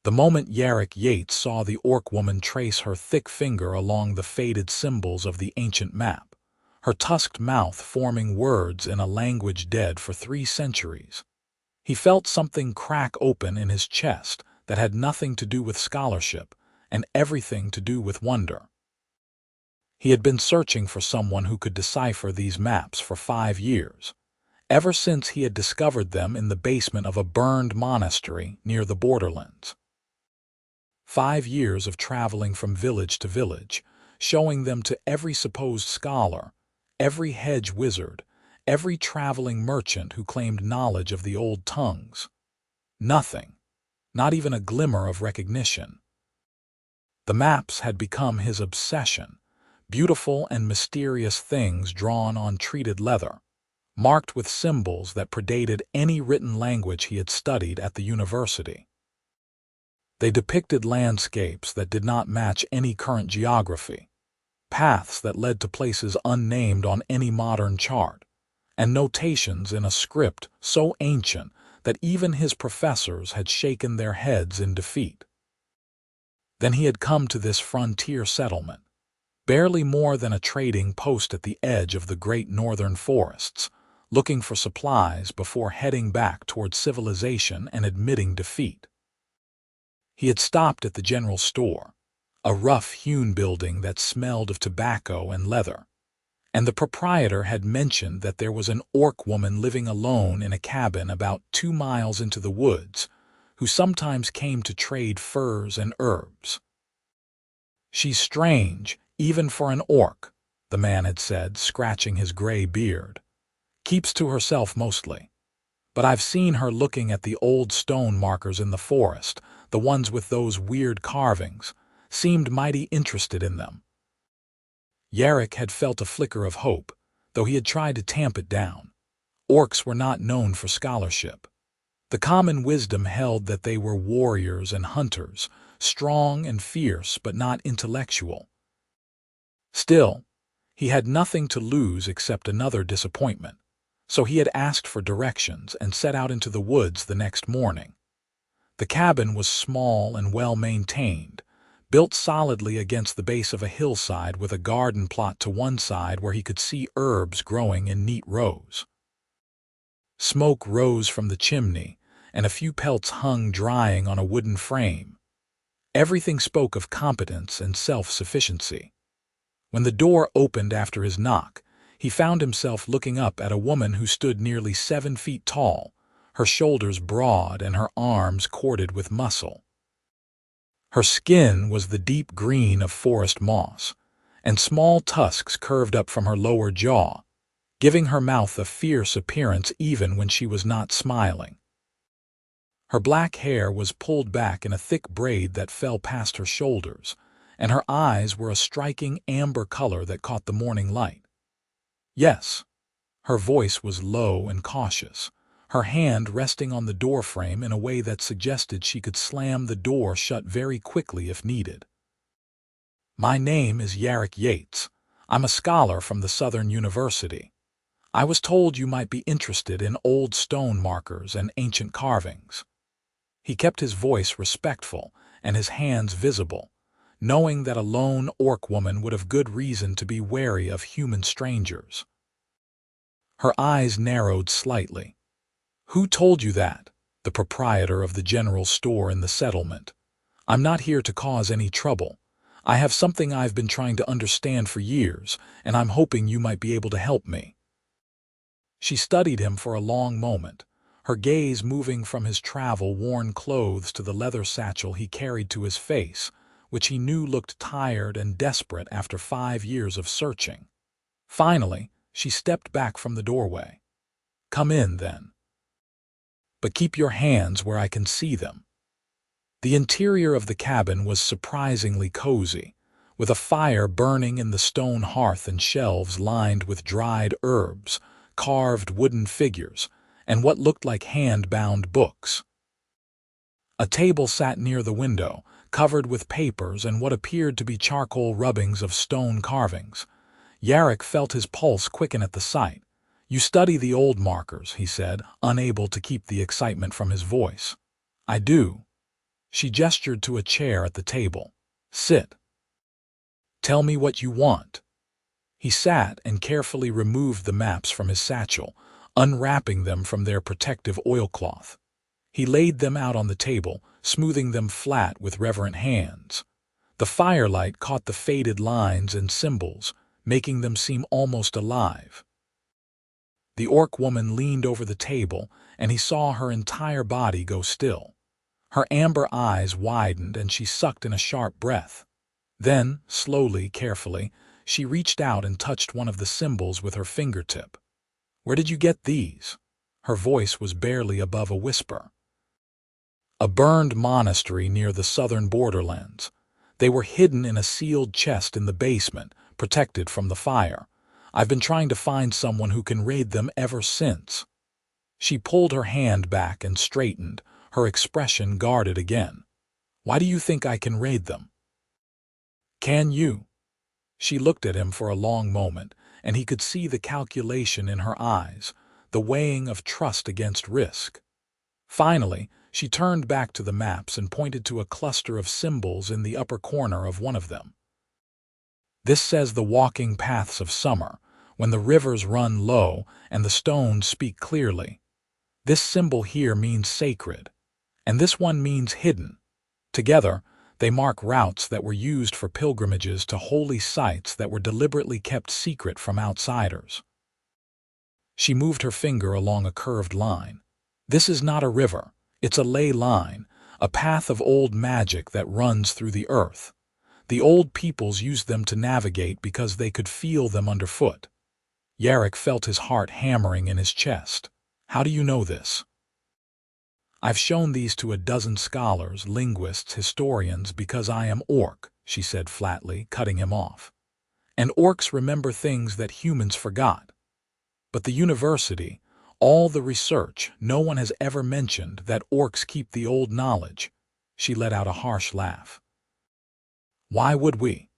The moment Yarrick Yates saw the orc woman trace her thick finger along the faded symbols of the ancient map, her tusked mouth forming words in a language dead for 3 centuries, he felt something crack open in his chest that had nothing to do with scholarship and everything to do with wonder. He had been searching for someone who could decipher these maps for 5 years, ever since he had discovered them in the basement of a burned monastery near the borderlands. 5 years of traveling from village to village, showing them to every supposed scholar, every hedge wizard, every traveling merchant who claimed knowledge of the old tongues. Nothing, not even a glimmer of recognition. The maps had become his obsession, beautiful and mysterious things drawn on treated leather, marked with symbols that predated any written language he had studied at the university. They depicted landscapes that did not match any current geography, paths that led to places unnamed on any modern chart, and notations in a script so ancient that even his professors had shaken their heads in defeat. Then he had come to this frontier settlement, barely more than a trading post at the edge of the great northern forests, looking for supplies before heading back toward civilization and admitting defeat. He had stopped at the general store, a rough-hewn building that smelled of tobacco and leather, and the proprietor had mentioned that there was an orc woman living alone in a cabin about 2 miles into the woods, who sometimes came to trade furs and herbs. "She's strange, even for an orc," the man had said, scratching his gray beard. "Keeps to herself mostly. But I've seen her looking at the old stone markers in the forest, the ones with those weird carvings, seemed mighty interested in them." Yarrick had felt a flicker of hope, though he had tried to tamp it down. Orcs were not known for scholarship. The common wisdom held that they were warriors and hunters, strong and fierce but not intellectual. Still, he had nothing to lose except another disappointment, so he had asked for directions and set out into the woods the next morning. The cabin was small and well-maintained, built solidly against the base of a hillside with a garden plot to one side where he could see herbs growing in neat rows. Smoke rose from the chimney, and a few pelts hung drying on a wooden frame. Everything spoke of competence and self-sufficiency. When the door opened after his knock, he found himself looking up at a woman who stood nearly 7 feet tall, her shoulders broad and her arms corded with muscle. Her skin was the deep green of forest moss, and small tusks curved up from her lower jaw, giving her mouth a fierce appearance even when she was not smiling. Her black hair was pulled back in a thick braid that fell past her shoulders, and her eyes were a striking amber color that caught the morning light. "Yes." Her voice was low and cautious, her hand resting on the doorframe in a way that suggested she could slam the door shut very quickly if needed. "My name is Yarrick Yates. I'm a scholar from the Southern University. I was told you might be interested in old stone markers and ancient carvings." He kept his voice respectful and his hands visible, knowing that a lone orc woman would have good reason to be wary of human strangers. Her eyes narrowed slightly. "Who told you that?" "The proprietor of the general store in the settlement. I'm not here to cause any trouble. I have something I've been trying to understand for years, and I'm hoping you might be able to help me." She studied him for a long moment, her gaze moving from his travel-worn clothes to the leather satchel he carried to his face, which he knew looked tired and desperate after 5 years of searching. Finally, she stepped back from the doorway. "Come in, then. But keep your hands where I can see them." The interior of the cabin was surprisingly cozy, with a fire burning in the stone hearth and shelves lined with dried herbs, carved wooden figures, and what looked like hand-bound books. A table sat near the window, covered with papers and what appeared to be charcoal rubbings of stone carvings. Yarrick felt his pulse quicken at the sight. "You study the old markers," he said, unable to keep the excitement from his voice. "I do." She gestured to a chair at the table. "Sit. Tell me what you want." He sat and carefully removed the maps from his satchel, unwrapping them from their protective oilcloth. He laid them out on the table, smoothing them flat with reverent hands. The firelight caught the faded lines and symbols, making them seem almost alive. The orc woman leaned over the table, and he saw her entire body go still. Her amber eyes widened, and she sucked in a sharp breath. Then, slowly, carefully, she reached out and touched one of the symbols with her fingertip. "Where did you get these?" Her voice was barely above a whisper. "A burned monastery near the southern borderlands. They were hidden in a sealed chest in the basement, protected from the fire. I've been trying to find someone who can raid them ever since." She pulled her hand back and straightened, her expression guarded again. "Why do you think I can raid them?" "Can you?" She looked at him for a long moment, and he could see the calculation in her eyes, the weighing of trust against risk. Finally, she turned back to the maps and pointed to a cluster of symbols in the upper corner of one of them. "This says the walking paths of summer, when the rivers run low and the stones speak clearly. This symbol here means sacred, and this one means hidden. Together, they mark routes that were used for pilgrimages to holy sites that were deliberately kept secret from outsiders." She moved her finger along a curved line. "This is not a river, it's a ley line, a path of old magic that runs through the earth. The old peoples used them to navigate because they could feel them underfoot." Yarrick felt his heart hammering in his chest. "How do you know this?" "I've shown these to a dozen scholars, linguists, historians, because I am orc," she said flatly, cutting him off. "And orcs remember things that humans forgot. But the university, all the research, no one has ever mentioned that orcs keep the old knowledge." She let out a harsh laugh. "Why would we?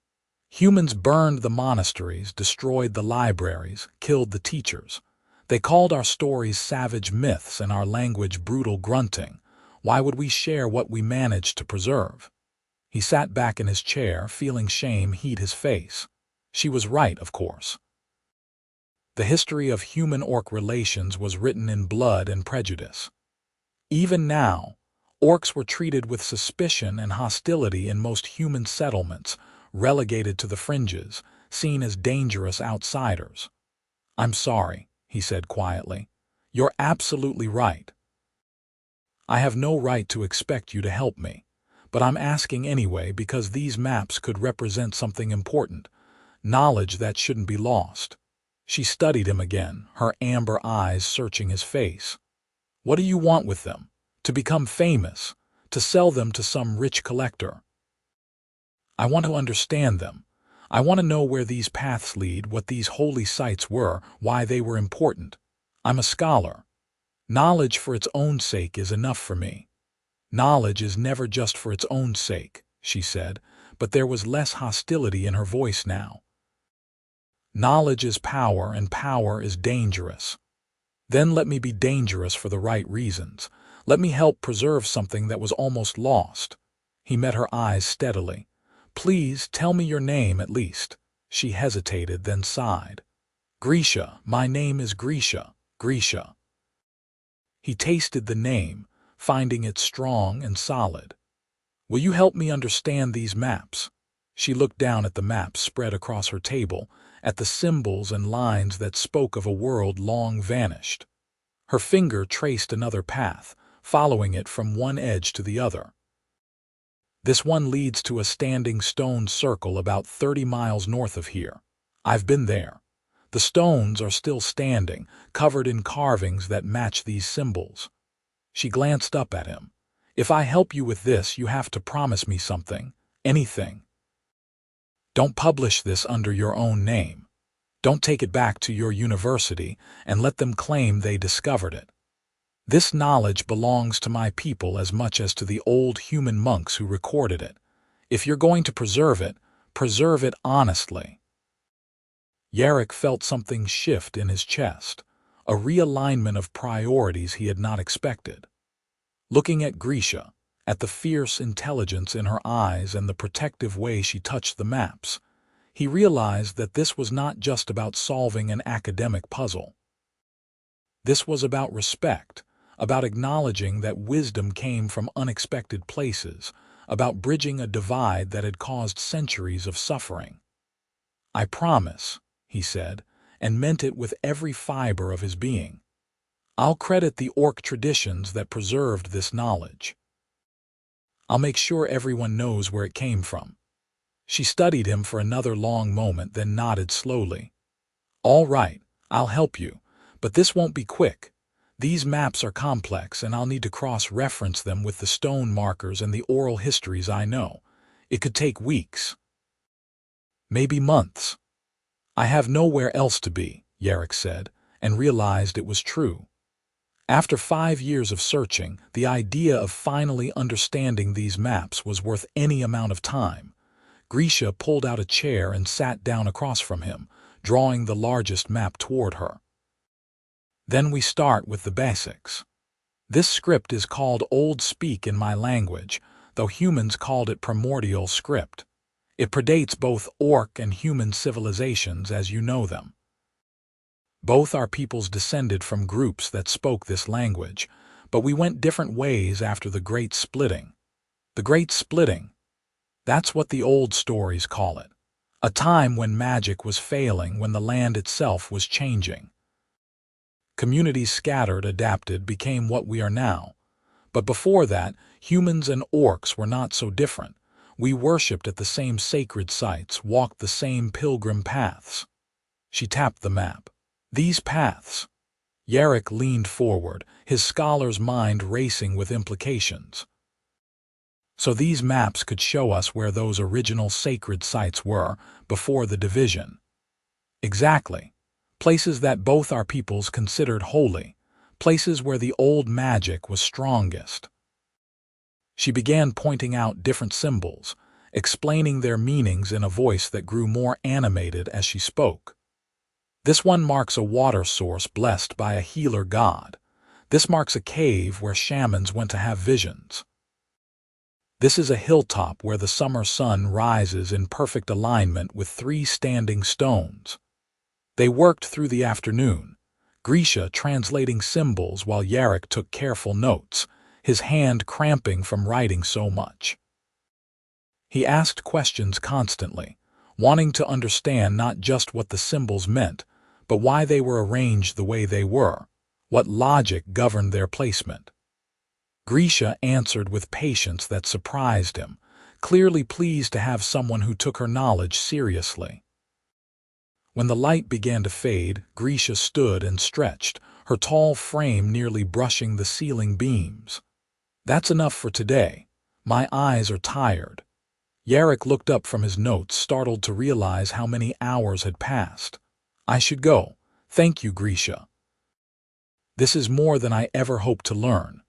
Humans burned the monasteries, destroyed the libraries, killed the teachers. They called our stories savage myths and our language brutal grunting. Why would we share what we managed to preserve?" He sat back in his chair, feeling shame heat his face. She was right, of course. The history of human-orc relations was written in blood and prejudice. Even now, orcs were treated with suspicion and hostility in most human settlements, relegated to the fringes, seen as dangerous outsiders. "I'm sorry," he said quietly. "You're absolutely right. I have no right to expect you to help me, but I'm asking anyway because these maps could represent something important, knowledge that shouldn't be lost." She studied him again, her amber eyes searching his face. "What do you want with them? To become famous? To sell them to some rich collector?" "I want to understand them. I want to know where these paths lead, what these holy sites were, why they were important. I'm a scholar. Knowledge for its own sake is enough for me." "Knowledge is never just for its own sake," she said, but there was less hostility in her voice now. "Knowledge is power, and power is dangerous. Then let me be dangerous for the right reasons. Let me help preserve something that was almost lost." He met her eyes steadily. "Please tell me your name at least." She hesitated, then sighed. "Grisha, my name is Grisha, Grisha." He tasted the name, finding it strong and solid. "Will you help me understand these maps?" She looked down at the maps spread across her table, at the symbols and lines that spoke of a world long vanished. Her finger traced another path, following it from one edge to the other. "This one leads to a standing stone circle about 30 miles north of here. I've been there. The stones are still standing, covered in carvings that match these symbols." She glanced up at him. "If I help you with this, you have to promise me something. Anything. Don't publish this under your own name. Don't take it back to your university and let them claim they discovered it. This knowledge belongs to my people as much as to the old human monks who recorded it. If you're going to preserve it honestly." Yarrick felt something shift in his chest, a realignment of priorities he had not expected. Looking at Grisha, at the fierce intelligence in her eyes and the protective way she touched the maps, he realized that this was not just about solving an academic puzzle. This was about respect, about acknowledging that wisdom came from unexpected places, about bridging a divide that had caused centuries of suffering. "I promise," he said, and meant it with every fiber of his being. "I'll credit the orc traditions that preserved this knowledge. I'll make sure everyone knows where it came from." She studied him for another long moment, then nodded slowly. "All right, I'll help you, but this won't be quick. These maps are complex, and I'll need to cross-reference them with the stone markers and the oral histories I know. It could take weeks. Maybe months." "I have nowhere else to be," Yarrick said, and realized it was true. After 5 years of searching, the idea of finally understanding these maps was worth any amount of time. Grisha pulled out a chair and sat down across from him, drawing the largest map toward her. "Then we start with the basics. This script is called Old Speak in my language, though humans called it Primordial Script. It predates both orc and human civilizations as you know them. Both our peoples descended from groups that spoke this language, but we went different ways after the Great Splitting. The Great Splitting, that's what the old stories call it. A time when magic was failing, when the land itself was changing. Communities scattered, adapted, became what we are now. But before that, humans and orcs were not so different. We worshipped at the same sacred sites, walked the same pilgrim paths." She tapped the map. "These paths." Yarrick leaned forward, his scholar's mind racing with implications. "So these maps could show us where those original sacred sites were, before the division." "Exactly. Places that both our peoples considered holy, places where the old magic was strongest." She began pointing out different symbols, explaining their meanings in a voice that grew more animated as she spoke. "This one marks a water source blessed by a healer god. This marks a cave where shamans went to have visions. This is a hilltop where the summer sun rises in perfect alignment with 3 standing stones." They worked through the afternoon, Grisha translating symbols while Yarrick took careful notes, his hand cramping from writing so much. He asked questions constantly, wanting to understand not just what the symbols meant, but why they were arranged the way they were, what logic governed their placement. Grisha answered with patience that surprised him, clearly pleased to have someone who took her knowledge seriously. When the light began to fade, Grisha stood and stretched, her tall frame nearly brushing the ceiling beams. "That's enough for today. My eyes are tired." Yarrick looked up from his notes, startled to realize how many hours had passed. "I should go. Thank you, Grisha. This is more than I ever hoped to learn."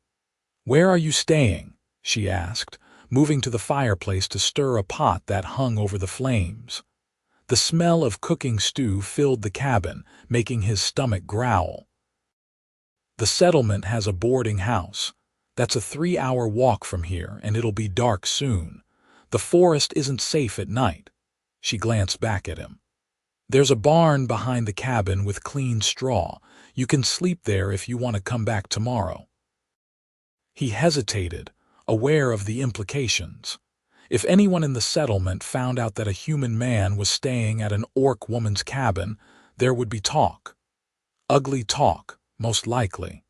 "Where are you staying?" she asked, moving to the fireplace to stir a pot that hung over the flames. The smell of cooking stew filled the cabin, making his stomach growl. "The settlement has a boarding house. That's a 3-hour walk from here, and it'll be dark soon. The forest isn't safe at night." She glanced back at him. "There's a barn behind the cabin with clean straw. You can sleep there if you want to come back tomorrow." He hesitated, aware of the implications. If anyone in the settlement found out that a human man was staying at an orc woman's cabin, there would be talk. Ugly talk, most likely.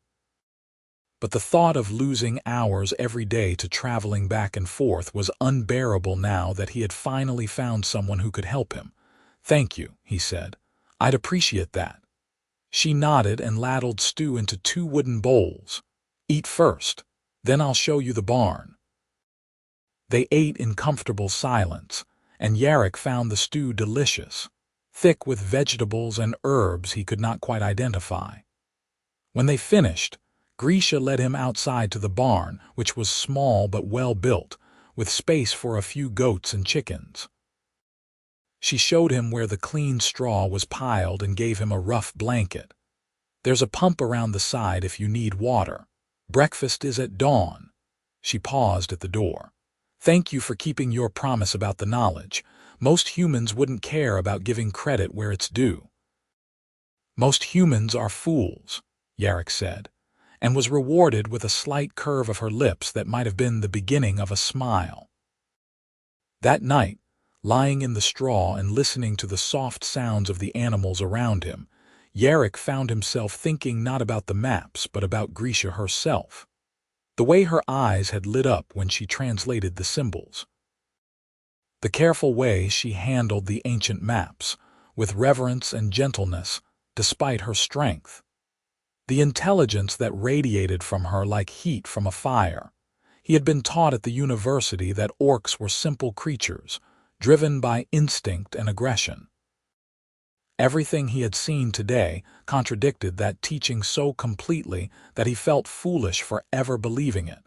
But the thought of losing hours every day to traveling back and forth was unbearable now that he had finally found someone who could help him. "Thank you," he said. "I'd appreciate that." She nodded and ladled stew into 2 wooden bowls. "Eat first, then I'll show you the barn." They ate in comfortable silence, and Yarrick found the stew delicious, thick with vegetables and herbs he could not quite identify. When they finished, Grisha led him outside to the barn, which was small but well built, with space for a few goats and chickens. She showed him where the clean straw was piled and gave him a rough blanket. "There's a pump around the side if you need water. Breakfast is at dawn." She paused at the door. "Thank you for keeping your promise about the knowledge. Most humans wouldn't care about giving credit where it's due." "Most humans are fools," Yarrick said, and was rewarded with a slight curve of her lips that might have been the beginning of a smile. That night, lying in the straw and listening to the soft sounds of the animals around him, Yarrick found himself thinking not about the maps but about Grisha herself. The way her eyes had lit up when she translated the symbols. The careful way she handled the ancient maps, with reverence and gentleness, despite her strength. The intelligence that radiated from her like heat from a fire. He had been taught at the university that orcs were simple creatures, driven by instinct and aggression. Everything he had seen today contradicted that teaching so completely that he felt foolish for ever believing it.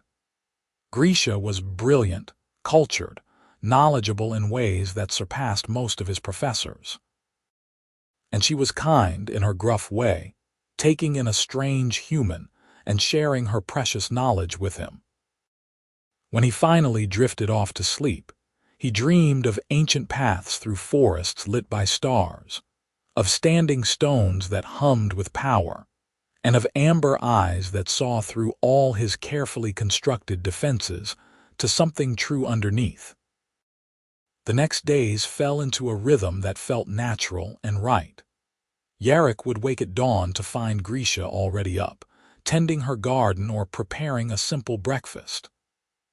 Grisha was brilliant, cultured, knowledgeable in ways that surpassed most of his professors. And she was kind in her gruff way, taking in a strange human and sharing her precious knowledge with him. When he finally drifted off to sleep, he dreamed of ancient paths through forests lit by stars, of standing stones that hummed with power, and of amber eyes that saw through all his carefully constructed defenses to something true underneath. The next days fell into a rhythm that felt natural and right. Yarrick would wake at dawn to find Grisha already up, tending her garden or preparing a simple breakfast.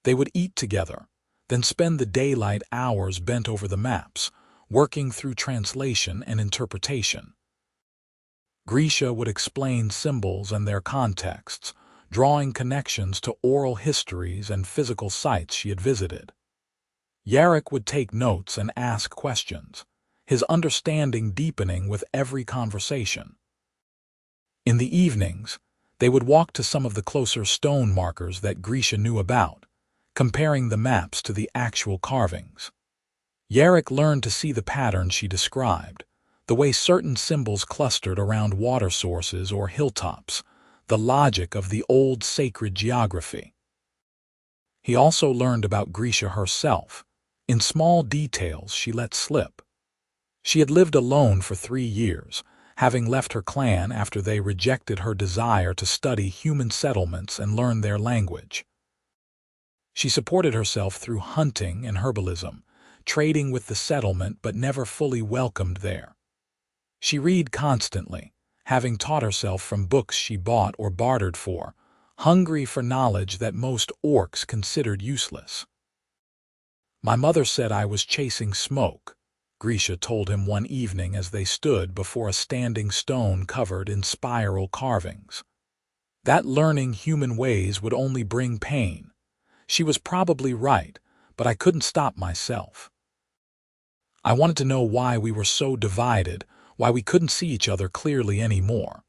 They would eat together, then spend the daylight hours bent over the maps, working through translation and interpretation. Grisha would explain symbols and their contexts, drawing connections to oral histories and physical sites she had visited. Yarrick would take notes and ask questions, his understanding deepening with every conversation. In the evenings, they would walk to some of the closer stone markers that Grisha knew about, comparing the maps to the actual carvings. Yarrick learned to see the pattern she described, the way certain symbols clustered around water sources or hilltops, the logic of the old sacred geography. He also learned about Grisha herself, in small details she let slip. She had lived alone for 3 years, having left her clan after they rejected her desire to study human settlements and learn their language. She supported herself through hunting and herbalism, trading with the settlement but never fully welcomed there. She read constantly, having taught herself from books she bought or bartered for, hungry for knowledge that most orcs considered useless. "My mother said I was chasing smoke," Grisha told him one evening as they stood before a standing stone covered in spiral carvings. "That learning human ways would only bring pain. She was probably right, but I couldn't stop myself. I wanted to know why we were so divided, why we couldn't see each other clearly anymore."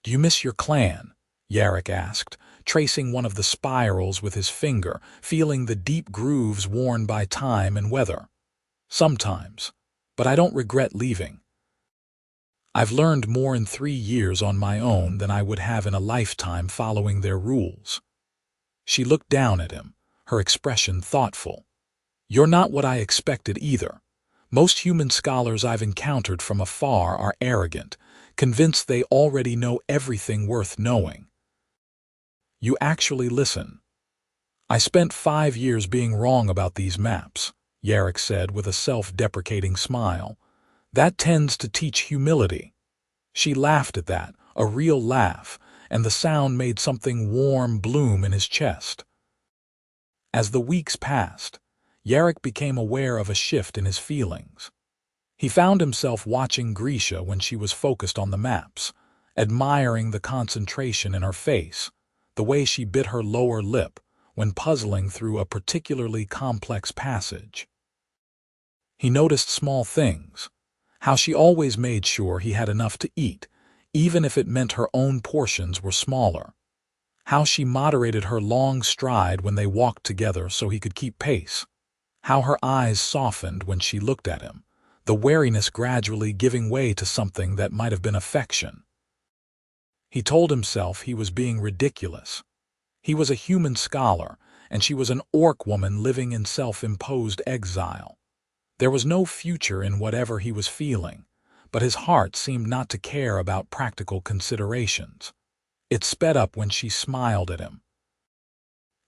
"Do you miss your clan?" Yarrick asked, tracing one of the spirals with his finger, feeling the deep grooves worn by time and weather. "Sometimes, but I don't regret leaving. I've learned more in 3 years on my own than I would have in a lifetime following their rules." She looked down at him, her expression thoughtful. "You're not what I expected either. Most human scholars I've encountered from afar are arrogant, convinced they already know everything worth knowing. You actually listen." "I spent 5 years being wrong about these maps," Yarrick said with a self-deprecating smile. "That tends to teach humility." She laughed at that, a real laugh, and the sound made something warm bloom in his chest. As the weeks passed, Yarrick became aware of a shift in his feelings. He found himself watching Grisha when she was focused on the maps, admiring the concentration in her face, the way she bit her lower lip when puzzling through a particularly complex passage. He noticed small things, how she always made sure he had enough to eat, even if it meant her own portions were smaller. How she moderated her long stride when they walked together so he could keep pace. How her eyes softened when she looked at him, the wariness gradually giving way to something that might have been affection. He told himself he was being ridiculous. He was a human scholar, and she was an orc woman living in self-imposed exile. There was no future in whatever he was feeling, but his heart seemed not to care about practical considerations. It sped up when she smiled at him.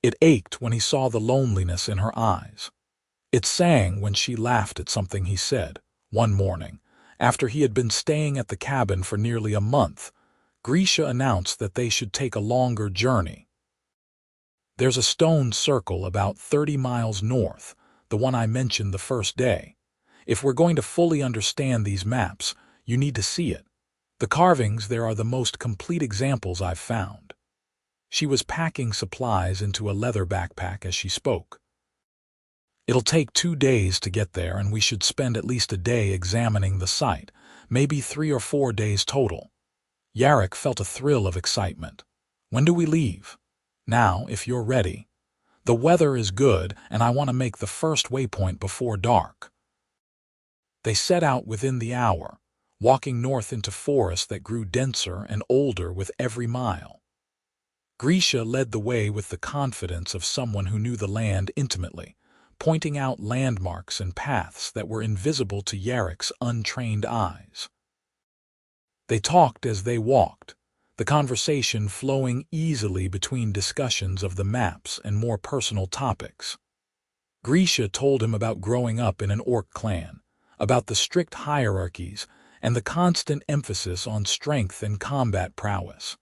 It ached when he saw the loneliness in her eyes. It sang when she laughed at something he said. One morning, after he had been staying at the cabin for nearly a month, Grisha announced that they should take a longer journey. "There's a stone circle about 30 miles north, the one I mentioned the first day. If we're going to fully understand these maps, you need to see it. The carvings there are the most complete examples I've found." She was packing supplies into a leather backpack as she spoke. "It'll take 2 days to get there, and we should spend at least a day examining the site, maybe 3 or 4 days total." Yarrick felt a thrill of excitement. "When do we leave?" "Now, if you're ready. The weather is good, and I want to make the first waypoint before dark." They set out within the hour, walking north into forest that grew denser and older with every mile. Grisha led the way with the confidence of someone who knew the land intimately, pointing out landmarks and paths that were invisible to Yarrick's untrained eyes. They talked as they walked, the conversation flowing easily between discussions of the maps and more personal topics. Grisha told him about growing up in an orc clan, about the strict hierarchies and the constant emphasis on strength and combat prowess.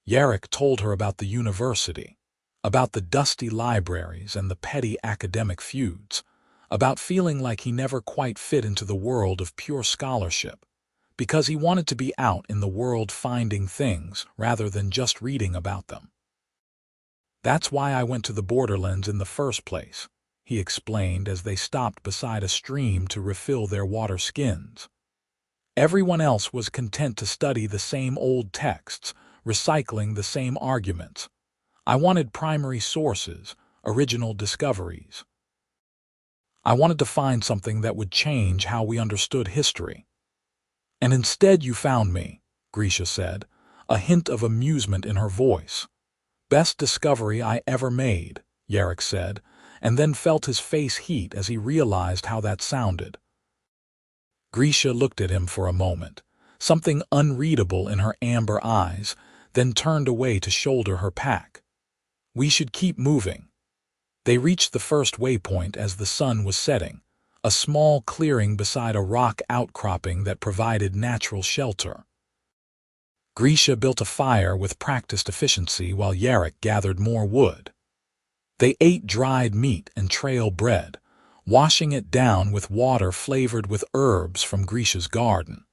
Yarrick told her about the university, about the dusty libraries and the petty academic feuds, about feeling like he never quite fit into the world of pure scholarship, because he wanted to be out in the world finding things rather than just reading about them. "That's why I went to the borderlands in the first place," he explained as they stopped beside a stream to refill their water skins. Everyone else was content to study the same old texts, recycling the same arguments. I wanted primary sources, original discoveries. I wanted to find something that would change how we understood history. "And instead you found me," Grisha said, a hint of amusement in her voice. "Best discovery I ever made," Yarrick said, and then felt his face heat as he realized how that sounded. Grisha looked at him for a moment, something unreadable in her amber eyes, then turned away to shoulder her pack. "We should keep moving." They reached the first waypoint as the sun was setting, a small clearing beside a rock outcropping that provided natural shelter. Grisha built a fire with practiced efficiency while Yarrick gathered more wood. They ate dried meat and trail bread, washing it down with water flavored with herbs from Grisha's garden.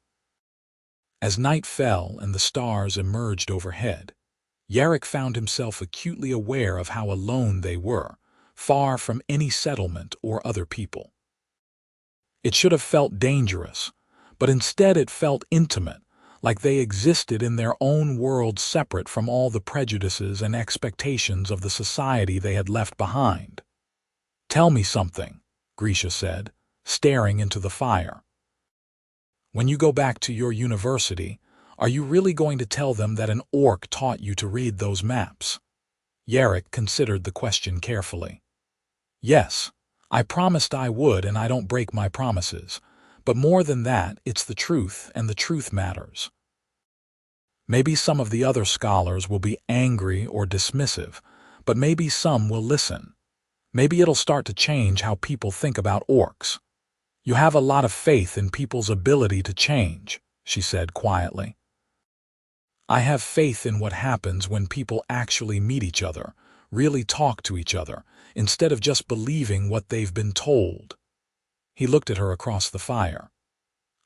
As night fell and the stars emerged overhead, Yarrick found himself acutely aware of how alone they were, far from any settlement or other people. It should have felt dangerous, but instead it felt intimate, like they existed in their own world separate from all the prejudices and expectations of the society they had left behind. "Tell me something," Grisha said, staring into the fire. "When you go back to your university, are you really going to tell them that an orc taught you to read those maps?" Yarrick considered the question carefully. "Yes, I promised I would, and I don't break my promises. But more than that, it's the truth, and the truth matters. Maybe some of the other scholars will be angry or dismissive, but maybe some will listen. Maybe it'll start to change how people think about orcs." "You have a lot of faith in people's ability to change," she said quietly. "I have faith in what happens when people actually meet each other, really talk to each other, instead of just believing what they've been told." He looked at her across the fire.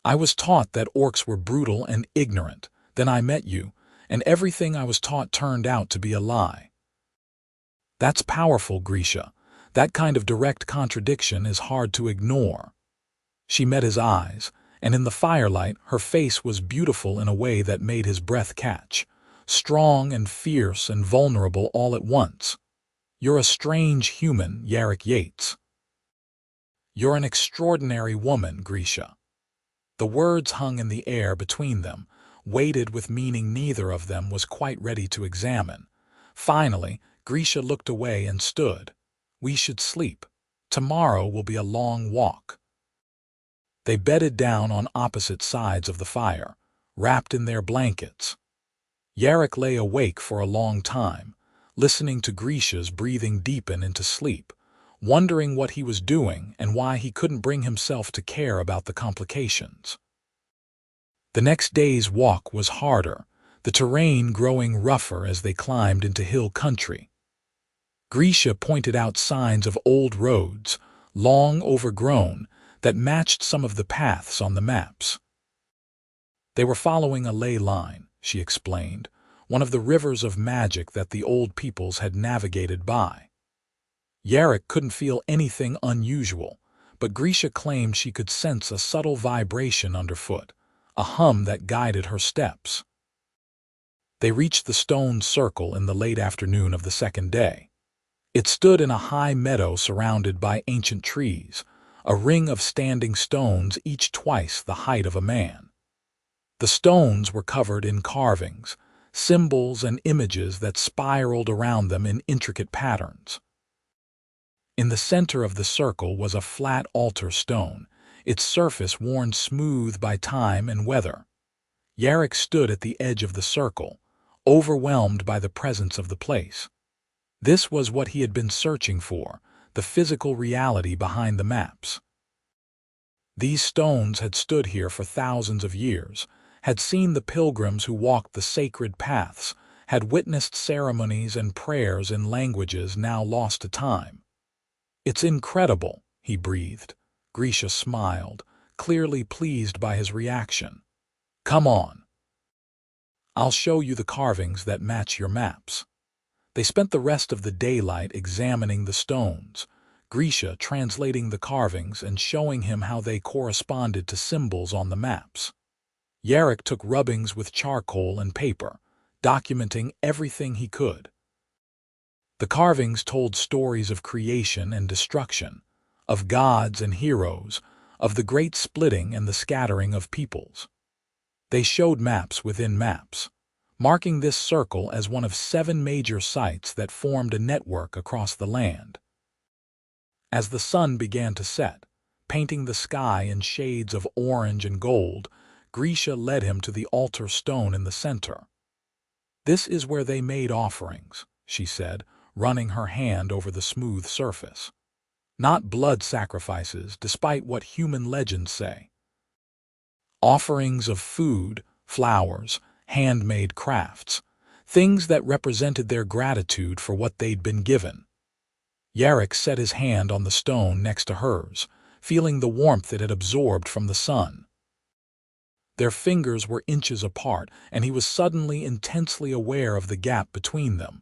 "I was taught that orcs were brutal and ignorant. Then I met you, and everything I was taught turned out to be a lie." "That's powerful, Grisha. That kind of direct contradiction is hard to ignore." She met his eyes, and in the firelight her face was beautiful in a way that made his breath catch, strong and fierce and vulnerable all at once. "You're a strange human, Yarrick Yates." "You're an extraordinary woman, Grisha." The words hung in the air between them, weighted with meaning neither of them was quite ready to examine. Finally, Grisha looked away and stood. We should sleep. Tomorrow will be a long walk. They bedded down on opposite sides of the fire, wrapped in their blankets. Yarrick lay awake for a long time, listening to Grisha's breathing deepen into sleep, wondering what he was doing and why he couldn't bring himself to care about the complications. The next day's walk was harder, the terrain growing rougher as they climbed into hill country. Grisha pointed out signs of old roads, long overgrown, that matched some of the paths on the maps. They were following a ley line, she explained, one of the rivers of magic that the old peoples had navigated by. Yarrick couldn't feel anything unusual, but Grisha claimed she could sense a subtle vibration underfoot, a hum that guided her steps. They reached the stone circle in the late afternoon of the second day. It stood in a high meadow surrounded by ancient trees, a ring of standing stones each twice the height of a man. The stones were covered in carvings, symbols and images that spiraled around them in intricate patterns. In the center of the circle was a flat altar stone, its surface worn smooth by time and weather. Yarrick stood at the edge of the circle, overwhelmed by the presence of the place. This was what he had been searching for, the physical reality behind the maps. These stones had stood here for thousands of years, had seen the pilgrims who walked the sacred paths, had witnessed ceremonies and prayers in languages now lost to time. It's incredible, he breathed. Grisha smiled, clearly pleased by his reaction. Come on. I'll show you the carvings that match your maps. They spent the rest of the daylight examining the stones, Grisha translating the carvings and showing him how they corresponded to symbols on the maps. Yarrick took rubbings with charcoal and paper, documenting everything he could. The carvings told stories of creation and destruction, of gods and heroes, of the great splitting and the scattering of peoples. They showed maps within maps, marking this circle as one of 7 major sites that formed a network across the land. As the sun began to set, painting the sky in shades of orange and gold, Grisha led him to the altar stone in the center. This is where they made offerings, she said, running her hand over the smooth surface. Not blood sacrifices, despite what human legends say. Offerings of food, flowers, handmade crafts, things that represented their gratitude for what they'd been given. Yarrick set his hand on the stone next to hers, feeling the warmth it had absorbed from the sun. Their fingers were inches apart, and he was suddenly intensely aware of the gap between them.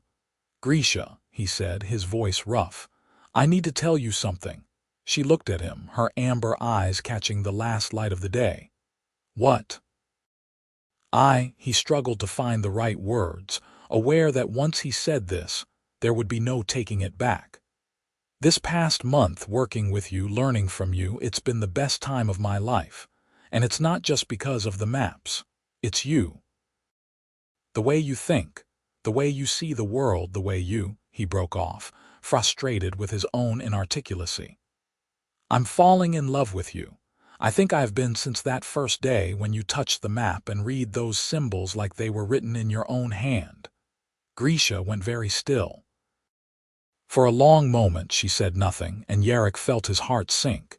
Grisha, he said, his voice rough, I need to tell you something. She looked at him, her amber eyes catching the last light of the day. What? He struggled to find the right words, aware that once he said this, there would be no taking it back. This past month working with you, learning from you, it's been the best time of my life. And it's not just because of the maps. It's you. The way you think, the way you see the world, the way you, he broke off, frustrated with his own inarticulacy. I'm falling in love with you. I think I've been since that first day when you touched the map and read those symbols like they were written in your own hand. Grisha went very still. For a long moment she said nothing, and Yarrick felt his heart sink.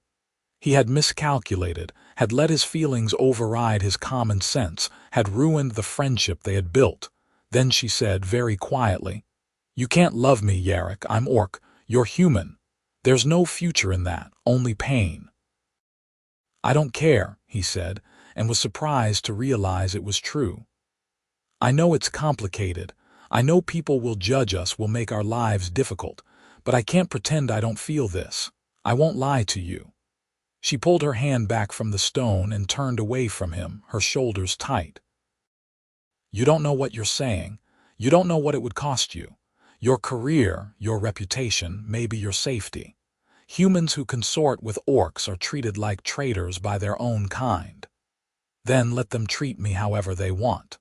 He had miscalculated, had let his feelings override his common sense, had ruined the friendship they had built. Then she said very quietly, You can't love me, Yarrick. I'm orc. You're human. There's no future in that, only pain. I don't care, he said, and was surprised to realize it was true. I know it's complicated. I know people will judge us, will make our lives difficult, but I can't pretend I don't feel this. I won't lie to you. She pulled her hand back from the stone and turned away from him, her shoulders tight. You don't know what you're saying. You don't know what it would cost you. Your career, your reputation, maybe your safety. Humans who consort with orcs are treated like traitors by their own kind. Then let them treat me however they want.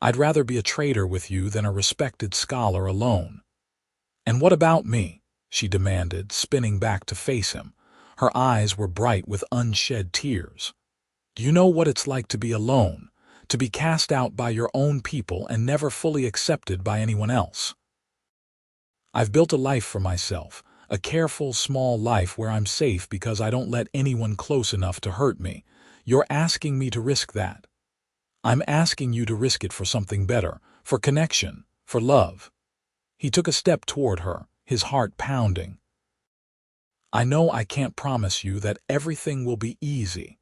I'd rather be a trader with you than a respected scholar alone." "And what about me?" she demanded, spinning back to face him. Her eyes were bright with unshed tears. "Do you know what it's like to be alone, to be cast out by your own people and never fully accepted by anyone else? I've built a life for myself, a careful, small life where I'm safe because I don't let anyone close enough to hurt me. You're asking me to risk that. I'm asking you to risk it for something better, for connection, for love." He took a step toward her, his heart pounding. "I know I can't promise you that everything will be easy,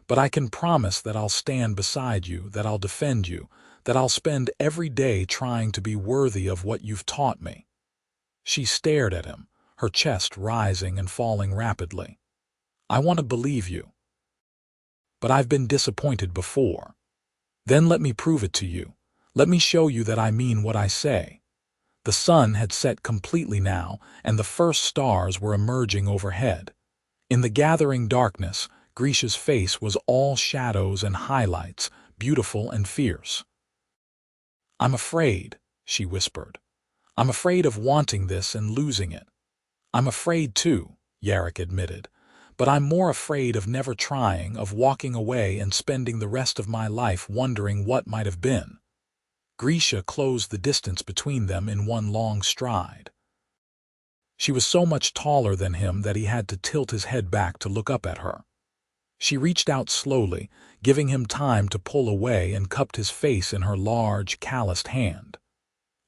but I can promise that I'll stand beside you, that I'll defend you, that I'll spend every day trying to be worthy of what you've taught me." She stared at him, her chest rising and falling rapidly. "I want to believe you. But I've been disappointed before. Then let me prove it to you. Let me show you that I mean what I say." The sun had set completely now, and the first stars were emerging overhead. In the gathering darkness, Grisha's face was all shadows and highlights, beautiful and fierce. "I'm afraid," she whispered. "I'm afraid of wanting this and losing it." "I'm afraid too," Yarrick admitted. "But I'm more afraid of never trying, of walking away and spending the rest of my life wondering what might have been." Grisha closed the distance between them in one long stride. She was so much taller than him that he had to tilt his head back to look up at her. She reached out slowly, giving him time to pull away, and cupped his face in her large, calloused hand.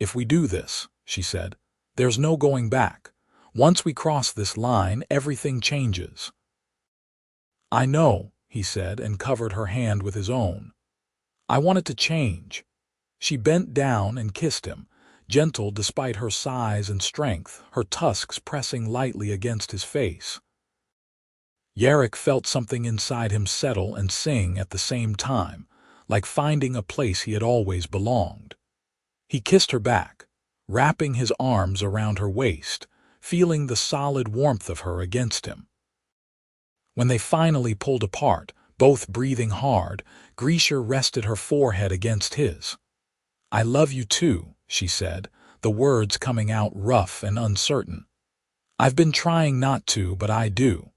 "If we do this," she said, "there's no going back. Once we cross this line, everything changes." "I know," he said, and covered her hand with his own. "I want it to change." She bent down and kissed him, gentle despite her size and strength, her tusks pressing lightly against his face. Yarrick felt something inside him settle and sing at the same time, like finding a place he had always belonged. He kissed her back, wrapping his arms around her waist, feeling the solid warmth of her against him. When they finally pulled apart, both breathing hard, Grisha rested her forehead against his. "I love you too," she said, the words coming out rough and uncertain. "I've been trying not to, but I do.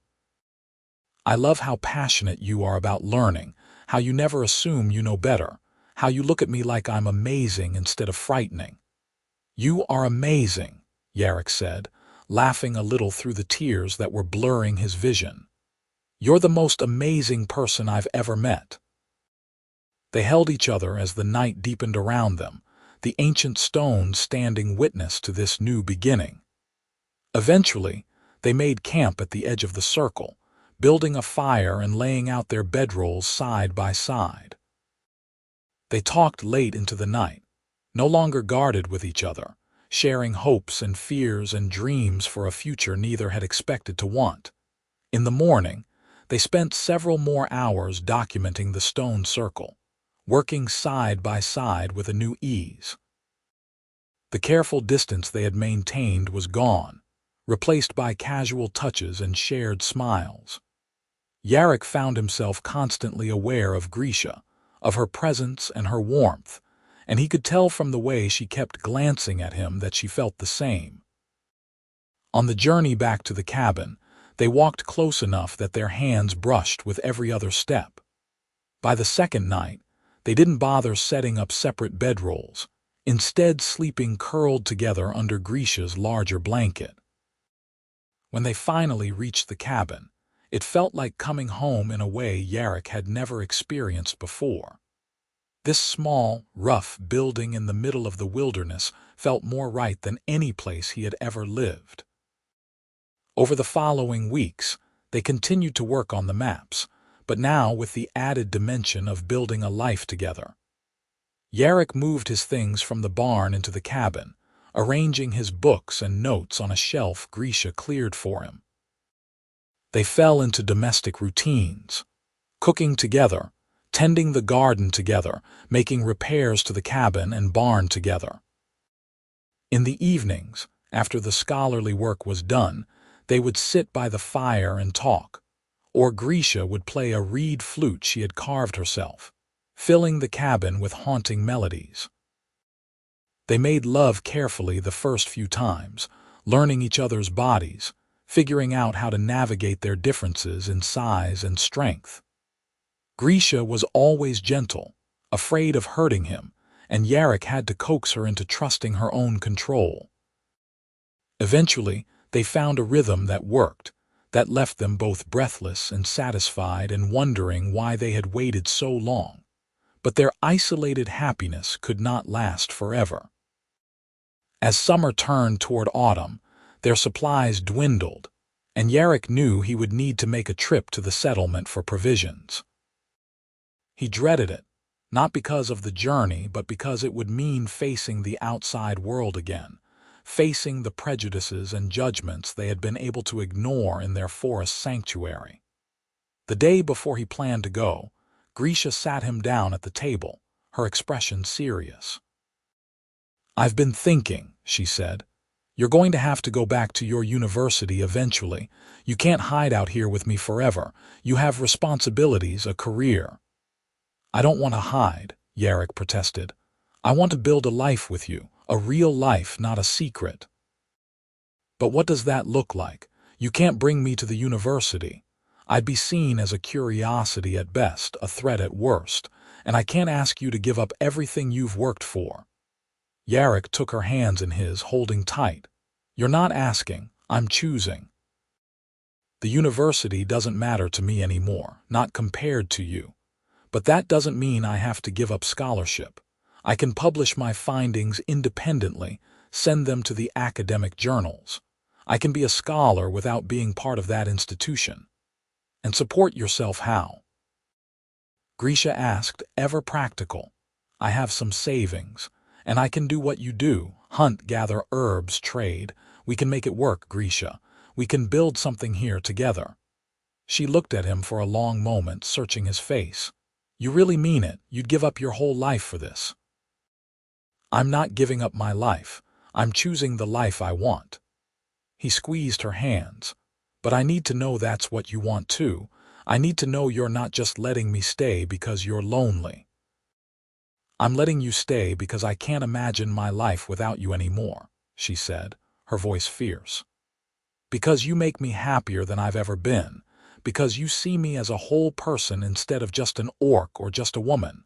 I love how passionate you are about learning, how you never assume you know better, how you look at me like I'm amazing instead of frightening." "You are amazing," Yarrick said, laughing a little through the tears that were blurring his vision. "You're the most amazing person I've ever met." They held each other as the night deepened around them, the ancient stones standing witness to this new beginning. Eventually, they made camp at the edge of the circle, building a fire and laying out their bedrolls side by side. They talked late into the night, no longer guarded with each other, sharing hopes and fears and dreams for a future neither had expected to want. In the morning, they spent several more hours documenting the stone circle, working side by side with a new ease. The careful distance they had maintained was gone, replaced by casual touches and shared smiles. Yarrick found himself constantly aware of Grisha, of her presence and her warmth, and he could tell from the way she kept glancing at him that she felt the same. On the journey back to the cabin, they walked close enough that their hands brushed with every other step. By the second night, they didn't bother setting up separate bedrolls, instead sleeping curled together under Grisha's larger blanket. When they finally reached the cabin, it felt like coming home in a way Yarrick had never experienced before. This small, rough building in the middle of the wilderness felt more right than any place he had ever lived. Over the following weeks, they continued to work on the maps, but now with the added dimension of building a life together. Yarrick moved his things from the barn into the cabin, arranging his books and notes on a shelf Grisha cleared for him. They fell into domestic routines, cooking together, tending the garden together, making repairs to the cabin and barn together. In the evenings, after the scholarly work was done, they would sit by the fire and talk, or Grisha would play a reed flute she had carved herself, filling the cabin with haunting melodies. They made love carefully the first few times, learning each other's bodies, figuring out how to navigate their differences in size and strength. Grisha was always gentle, afraid of hurting him, and Yarrick had to coax her into trusting her own control. Eventually, they found a rhythm that worked, that left them both breathless and satisfied and wondering why they had waited so long. But their isolated happiness could not last forever. As summer turned toward autumn, their supplies dwindled, and Yarrick knew he would need to make a trip to the settlement for provisions. He dreaded it, not because of the journey, but because it would mean facing the outside world again, facing the prejudices and judgments they had been able to ignore in their forest sanctuary. The day before he planned to go, Grisha sat him down at the table, her expression serious. "I've been thinking," she said. "You're going to have to go back to your university eventually. You can't hide out here with me forever. You have responsibilities, a career." "I don't want to hide," Yarrick protested. "I want to build a life with you, a real life, not a secret." "But what does that look like? You can't bring me to the university. I'd be seen as a curiosity at best, a threat at worst, and I can't ask you to give up everything you've worked for." Yarrick took her hands in his, holding tight. "You're not asking, I'm choosing. The university doesn't matter to me anymore, not compared to you. But that doesn't mean I have to give up scholarship. I can publish my findings independently, send them to the academic journals. I can be a scholar without being part of that institution. And support yourself how?" Grisha asked, ever practical. "I have some savings, and I can do what you do, hunt, gather herbs, trade. We can make it work, Grisha. We can build something here together." She looked at him for a long moment, searching his face. "You really mean it? You'd give up your whole life for this?" "I'm not giving up my life. I'm choosing the life I want." He squeezed her hands. "But I need to know that's what you want too. I need to know you're not just letting me stay because you're lonely." "I'm letting you stay because I can't imagine my life without you anymore," she said, her voice fierce. "Because you make me happier than I've ever been. Because you see me as a whole person instead of just an orc or just a woman.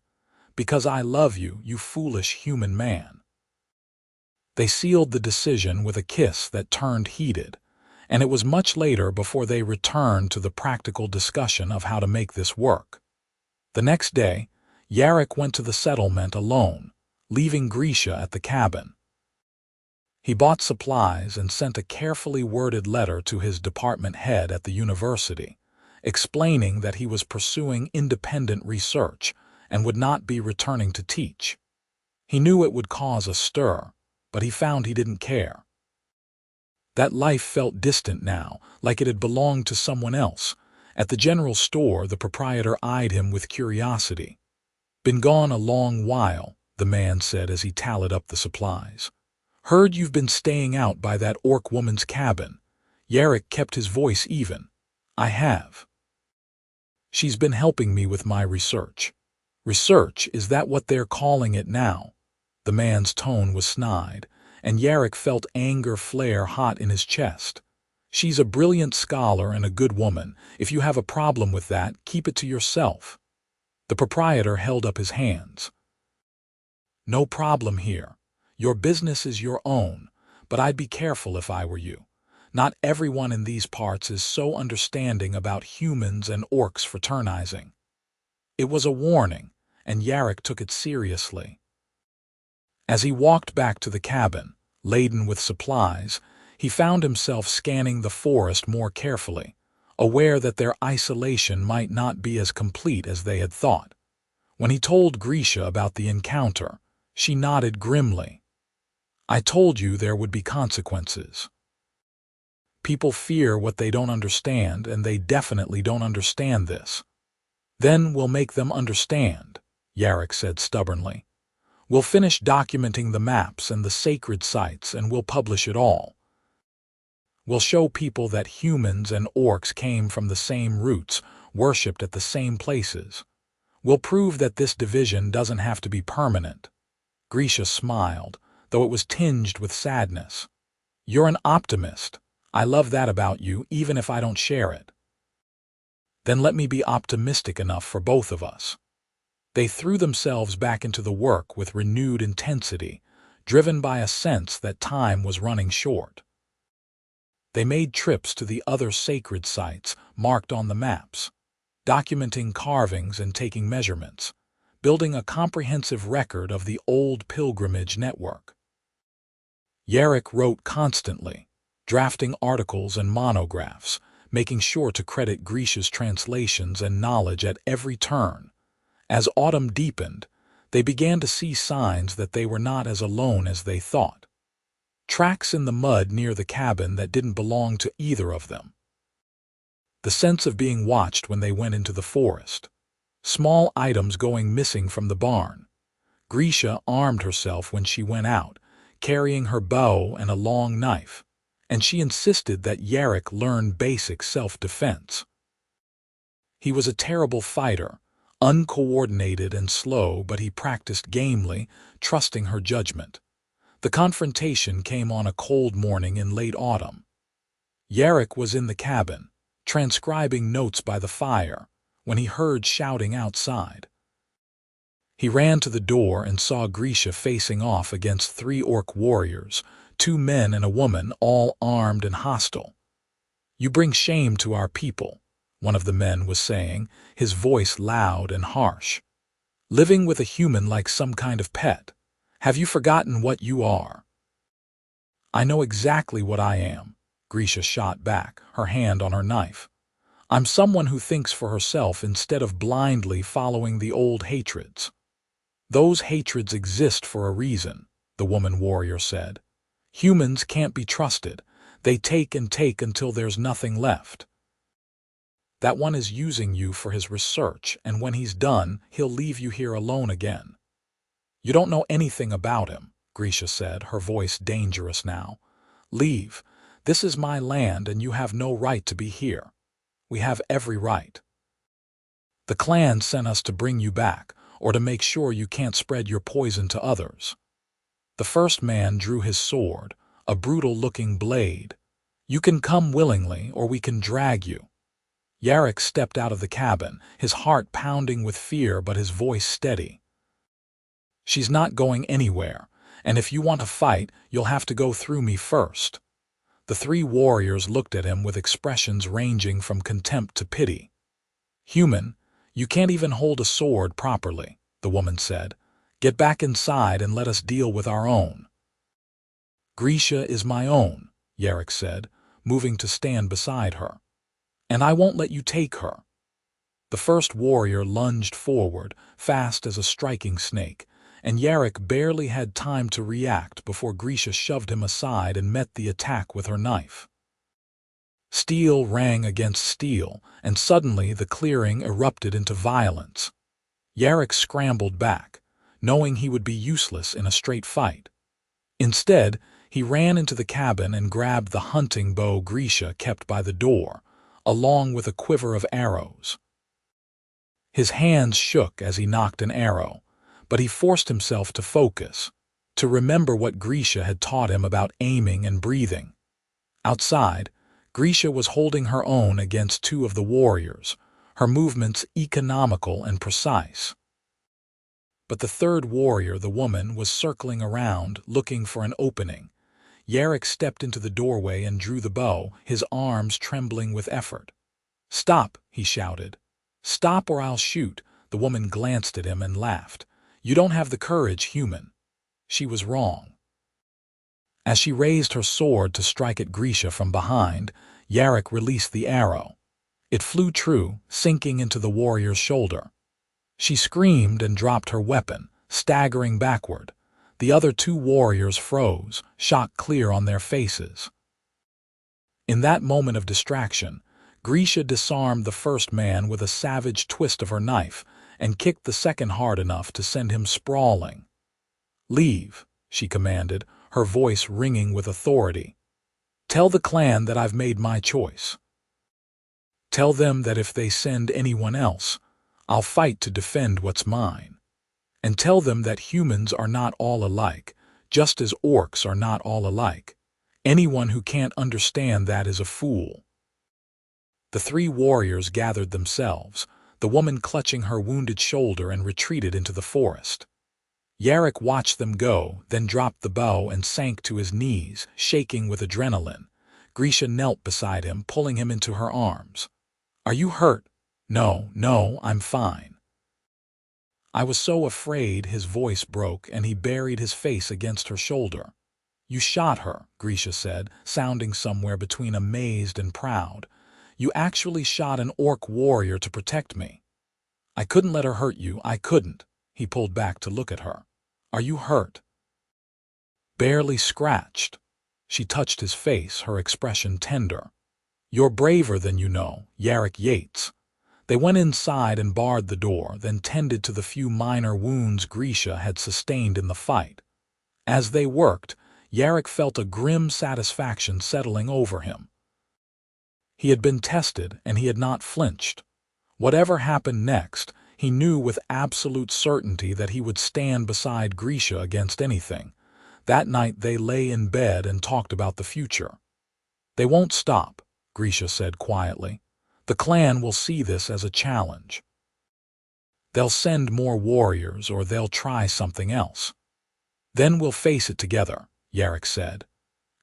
Because I love you, you foolish human man." They sealed the decision with a kiss that turned heated, and it was much later before they returned to the practical discussion of how to make this work. The next day, Yarrick went to the settlement alone, leaving Grisha at the cabin. He bought supplies and sent a carefully worded letter to his department head at the university, explaining that he was pursuing independent research and would not be returning to teach. He knew it would cause a stir, but he found he didn't care. That life felt distant now, like it had belonged to someone else. At the general store, the proprietor eyed him with curiosity. "Been gone a long while," the man said as he tallied up the supplies. "Heard you've been staying out by that orc woman's cabin." Yarrick kept his voice even. "I have. She's been helping me with my research." "Research, is that what they're calling it now?" The man's tone was snide, and Yarrick felt anger flare hot in his chest. "She's a brilliant scholar and a good woman. If you have a problem with that, keep it to yourself." The proprietor held up his hands. "No problem here. Your business is your own, but I'd be careful if I were you. Not everyone in these parts is so understanding about humans and orcs fraternizing." It was a warning, and Yarrick took it seriously. As he walked back to the cabin, laden with supplies, he found himself scanning the forest more carefully, aware that their isolation might not be as complete as they had thought. When he told Grisha about the encounter, she nodded grimly. "I told you there would be consequences. People fear what they don't understand, and they definitely don't understand this." "Then we'll make them understand," Yarrick said stubbornly. "We'll finish documenting the maps and the sacred sites, and we'll publish it all. We'll show people that humans and orcs came from the same roots, worshipped at the same places. We'll prove that this division doesn't have to be permanent." Grisha smiled, though it was tinged with sadness. "You're an optimist. I love that about you, even if I don't share it." "Then let me be optimistic enough for both of us." They threw themselves back into the work with renewed intensity, driven by a sense that time was running short. They made trips to the other sacred sites marked on the maps, documenting carvings and taking measurements, building a comprehensive record of the old pilgrimage network. Yarrick wrote constantly, drafting articles and monographs, making sure to credit Grisha's translations and knowledge at every turn. As autumn deepened, they began to see signs that they were not as alone as they thought. Tracks in the mud near the cabin that didn't belong to either of them. The sense of being watched when they went into the forest. Small items going missing from the barn. Grisha armed herself when she went out, carrying her bow and a long knife, and she insisted that Yarrick learn basic self-defense. He was a terrible fighter, uncoordinated and slow, but he practiced gamely, trusting her judgment. The confrontation came on a cold morning in late autumn. Yarrick was in the cabin, transcribing notes by the fire, when he heard shouting outside. He ran to the door and saw Grisha facing off against 3 orc warriors, 2 men and a woman, all armed and hostile. "You bring shame to our people," one of the men was saying, his voice loud and harsh. "Living with a human like some kind of pet. Have you forgotten what you are?" "I know exactly what I am," Grisha shot back, her hand on her knife. "I'm someone who thinks for herself instead of blindly following the old hatreds." "Those hatreds exist for a reason," the woman warrior said. "Humans can't be trusted. They take and take until there's nothing left. That one is using you for his research, and when he's done, he'll leave you here alone again." "You don't know anything about him," Grisha said, her voice dangerous now. "Leave. This is my land and you have no right to be here. We have every right. The clan sent us to bring you back, or to make sure you can't spread your poison to others." The first man drew his sword, a brutal-looking blade. "You can come willingly, or we can drag you." Yarrick stepped out of the cabin, his heart pounding with fear but his voice steady. "She's not going anywhere, and if you want to fight, you'll have to go through me first." The 3 warriors looked at him with expressions ranging from contempt to pity. "Human, you can't even hold a sword properly," the woman said. "Get back inside and let us deal with our own." "Grisha is my own," Yarrick said, moving to stand beside her. "And I won't let you take her." The first warrior lunged forward, fast as a striking snake, and Yarrick barely had time to react before Grisha shoved him aside and met the attack with her knife. Steel rang against steel, and suddenly the clearing erupted into violence. Yarrick scrambled back, knowing he would be useless in a straight fight. Instead, he ran into the cabin and grabbed the hunting bow Grisha kept by the door, along with a quiver of arrows. His hands shook as he nocked an arrow, but he forced himself to focus, to remember what Grisha had taught him about aiming and breathing. Outside, Grisha was holding her own against 2 of the warriors, her movements economical and precise. But the 3rd warrior, the woman, was circling around, looking for an opening. Yarrick stepped into the doorway and drew the bow, his arms trembling with effort. "Stop," he shouted. "Stop or I'll shoot." The woman glanced at him and laughed. "You don't have the courage, human." She was wrong. As she raised her sword to strike at Grisha from behind, Yarrick released the arrow. It flew true, sinking into the warrior's shoulder. She screamed and dropped her weapon, staggering backward. The other 2 warriors froze, shock clear on their faces. In that moment of distraction, Grisha disarmed the first man with a savage twist of her knife and kicked the second hard enough to send him sprawling. "Leave," she commanded, her voice ringing with authority. "Tell the clan that I've made my choice. Tell them that if they send anyone else, I'll fight to defend what's mine. And tell them that humans are not all alike, just as orcs are not all alike. Anyone who can't understand that is a fool." The three warriors gathered themselves, the woman clutching her wounded shoulder, and retreated into the forest. Yarrick watched them go, then dropped the bow and sank to his knees, shaking with adrenaline. Grisha knelt beside him, pulling him into her arms. "Are you hurt?" "No, no, I'm fine." "I was so afraid." His voice broke, and he buried his face against her shoulder. "You shot her," Grisha said, sounding somewhere between amazed and proud. "You actually shot an orc warrior to protect me." "I couldn't let her hurt you, I couldn't." He pulled back to look at her. "Are you hurt?" "Barely scratched." She touched his face, her expression tender. "You're braver than you know, Yarrick Yates." They went inside and barred the door, then tended to the few minor wounds Grisha had sustained in the fight. As they worked, Yarrick felt a grim satisfaction settling over him. He had been tested, and he had not flinched. Whatever happened next, he knew with absolute certainty that he would stand beside Grisha against anything. That night they lay in bed and talked about the future. "They won't stop," Grisha said quietly. "The clan will see this as a challenge. They'll send more warriors, or they'll try something else. Then we'll face it together," Yarrick said.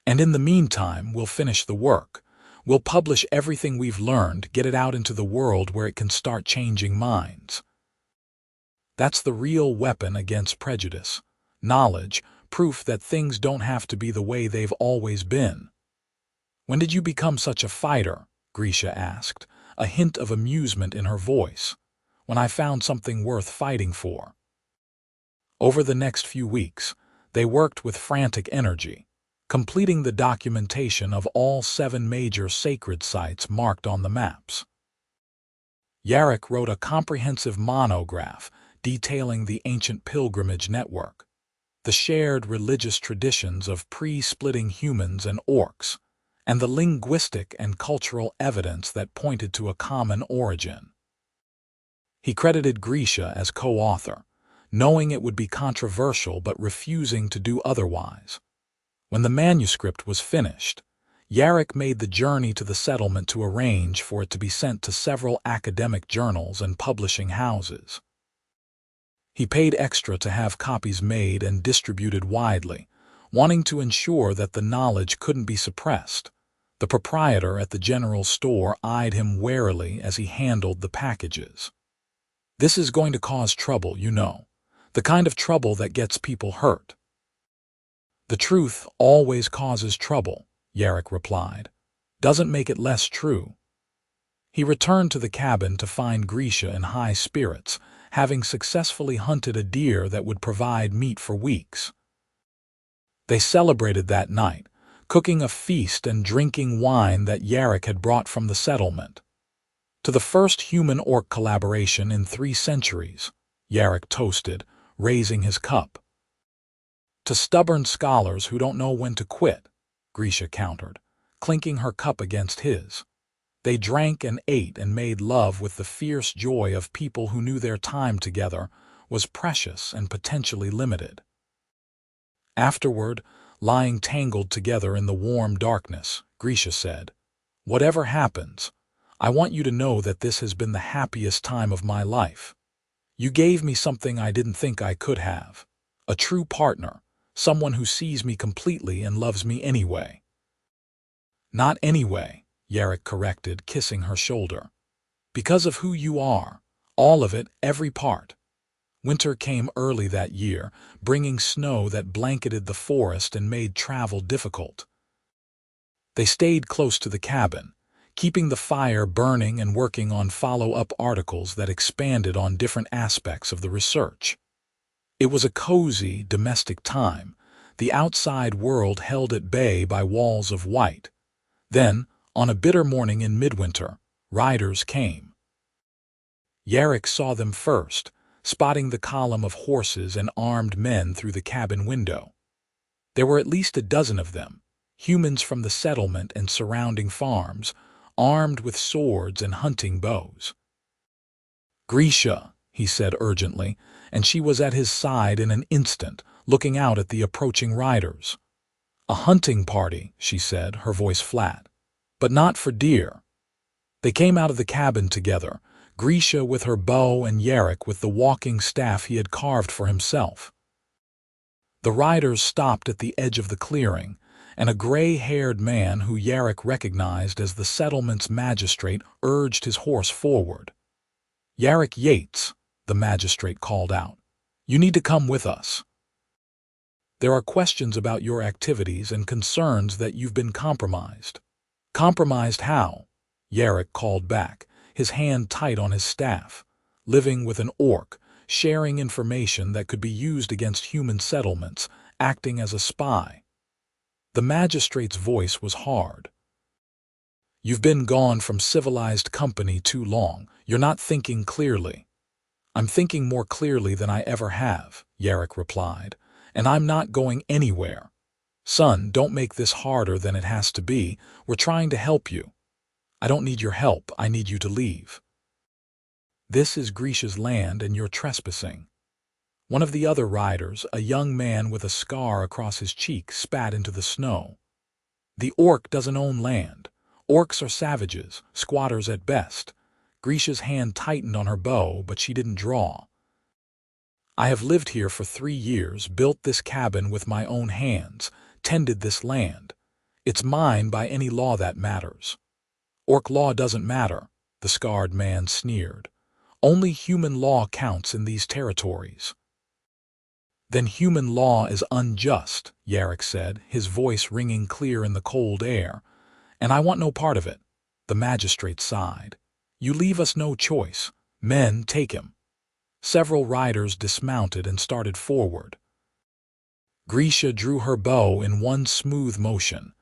"And in the meantime, we'll finish the work. We'll publish everything we've learned, get it out into the world where it can start changing minds. That's the real weapon against prejudice. Knowledge, proof that things don't have to be the way they've always been." "When did you become such a fighter?" Grisha asked, a hint of amusement in her voice. "When I found something worth fighting for." Over the next few weeks, they worked with frantic energy, completing the documentation of all 7 major sacred sites marked on the maps. Yarrick wrote a comprehensive monograph detailing the ancient pilgrimage network, the shared religious traditions of pre-splitting humans and orcs, and the linguistic and cultural evidence that pointed to a common origin. He credited Grisha as co-author, knowing it would be controversial but refusing to do otherwise. When the manuscript was finished, Yarrick made the journey to the settlement to arrange for it to be sent to several academic journals and publishing houses. He paid extra to have copies made and distributed widely, wanting to ensure that the knowledge couldn't be suppressed. The proprietor at the general store eyed him warily as he handled the packages. "This is going to cause trouble, you know. The kind of trouble that gets people hurt." "The truth always causes trouble," Yarrick replied. "Doesn't make it less true." He returned to the cabin to find Grisha in high spirits, having successfully hunted a deer that would provide meat for weeks. They celebrated that night, cooking a feast and drinking wine that Yarrick had brought from the settlement. "To the first human-orc collaboration in 3 centuries, Yarrick toasted, raising his cup. "To stubborn scholars who don't know when to quit," Grisha countered, clinking her cup against his. They drank and ate and made love with the fierce joy of people who knew their time together was precious and potentially limited. Afterward, lying tangled together in the warm darkness, Grisha said, "Whatever happens, I want you to know that this has been the happiest time of my life. You gave me something I didn't think I could have. A true partner, someone who sees me completely and loves me anyway." "Not anyway," Yarrick corrected, kissing her shoulder. "Because of who you are, all of it, every part." Winter came early that year, bringing snow that blanketed the forest and made travel difficult. They stayed close to the cabin, keeping the fire burning and working on follow-up articles that expanded on different aspects of the research. It was a cozy, domestic time, the outside world held at bay by walls of white. Then, on a bitter morning in midwinter, riders came. Yarrick saw them first, spotting the column of horses and armed men through the cabin window. There were at least a dozen of them, humans from the settlement and surrounding farms, armed with swords and hunting bows. Grisha, he said urgently, and she was at his side in an instant, looking out at the approaching riders. A hunting party, she said, her voice flat. But not for deer. They came out of the cabin together, Grisha with her bow and Yarrick with the walking staff he had carved for himself. The riders stopped at the edge of the clearing, and a gray-haired man who Yarrick recognized as the settlement's magistrate urged his horse forward. "Yarrick Yates," the magistrate called out, "you need to come with us. There are questions about your activities and concerns that you've been compromised." "Compromised how?" Yarrick called back, his hand tight on his staff. "Living with an orc, sharing information that could be used against human settlements, acting as a spy." The magistrate's voice was hard. "You've been gone from civilized company too long. You're not thinking clearly." "I'm thinking more clearly than I ever have," Yarrick replied, "and I'm not going anywhere. Son, don't make this harder than it has to be. We're trying to help you." "I don't need your help. I need you to leave. This is Grisha's land and you're trespassing." One of the other riders, a young man with a scar across his cheek, spat into the snow. "The orc doesn't own land. Orcs are savages, squatters at best." Grisha's hand tightened on her bow, but she didn't draw. "I have lived here for 3 years, built this cabin with my own hands, tended this land. It's mine by any law that matters." "Orc law doesn't matter," the scarred man sneered. "Only human law counts in these territories." "Then human law is unjust," Yarrick said, his voice ringing clear in the cold air. "And I want no part of it." The magistrate sighed. "You leave us no choice. Men, take him." Several riders dismounted and started forward. Grisha drew her bow in one smooth motion.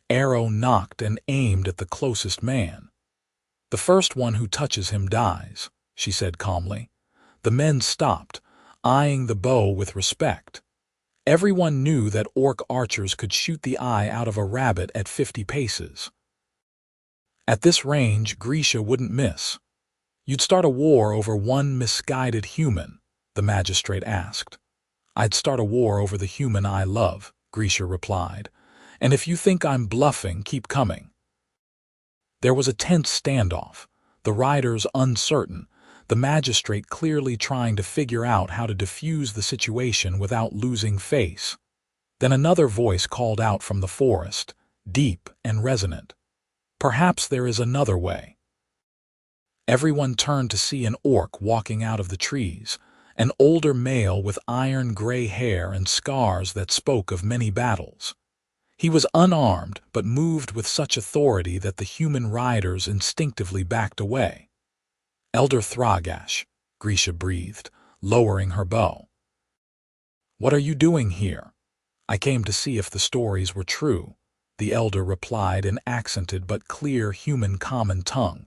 Arrow knocked and aimed at the closest man. "The first one who touches him dies," she said calmly. The men stopped, eyeing the bow with respect. Everyone knew that orc archers could shoot the eye out of a rabbit at 50 paces. At this range, Grisha wouldn't miss. "You'd start a war over one misguided human?" the magistrate asked. "I'd start a war over the human I love," Grisha replied. "And if you think I'm bluffing, keep coming." There was a tense standoff, the riders uncertain, the magistrate clearly trying to figure out how to defuse the situation without losing face. Then another voice called out from the forest, deep and resonant. "Perhaps there is another way." Everyone turned to see an orc walking out of the trees, an older male with iron-gray hair and scars that spoke of many battles. He was unarmed, but moved with such authority that the human riders instinctively backed away. "Elder Thragash," Grisha breathed, lowering her bow. "What are you doing here?" "I came to see if the stories were true," the elder replied in accented but clear human common tongue.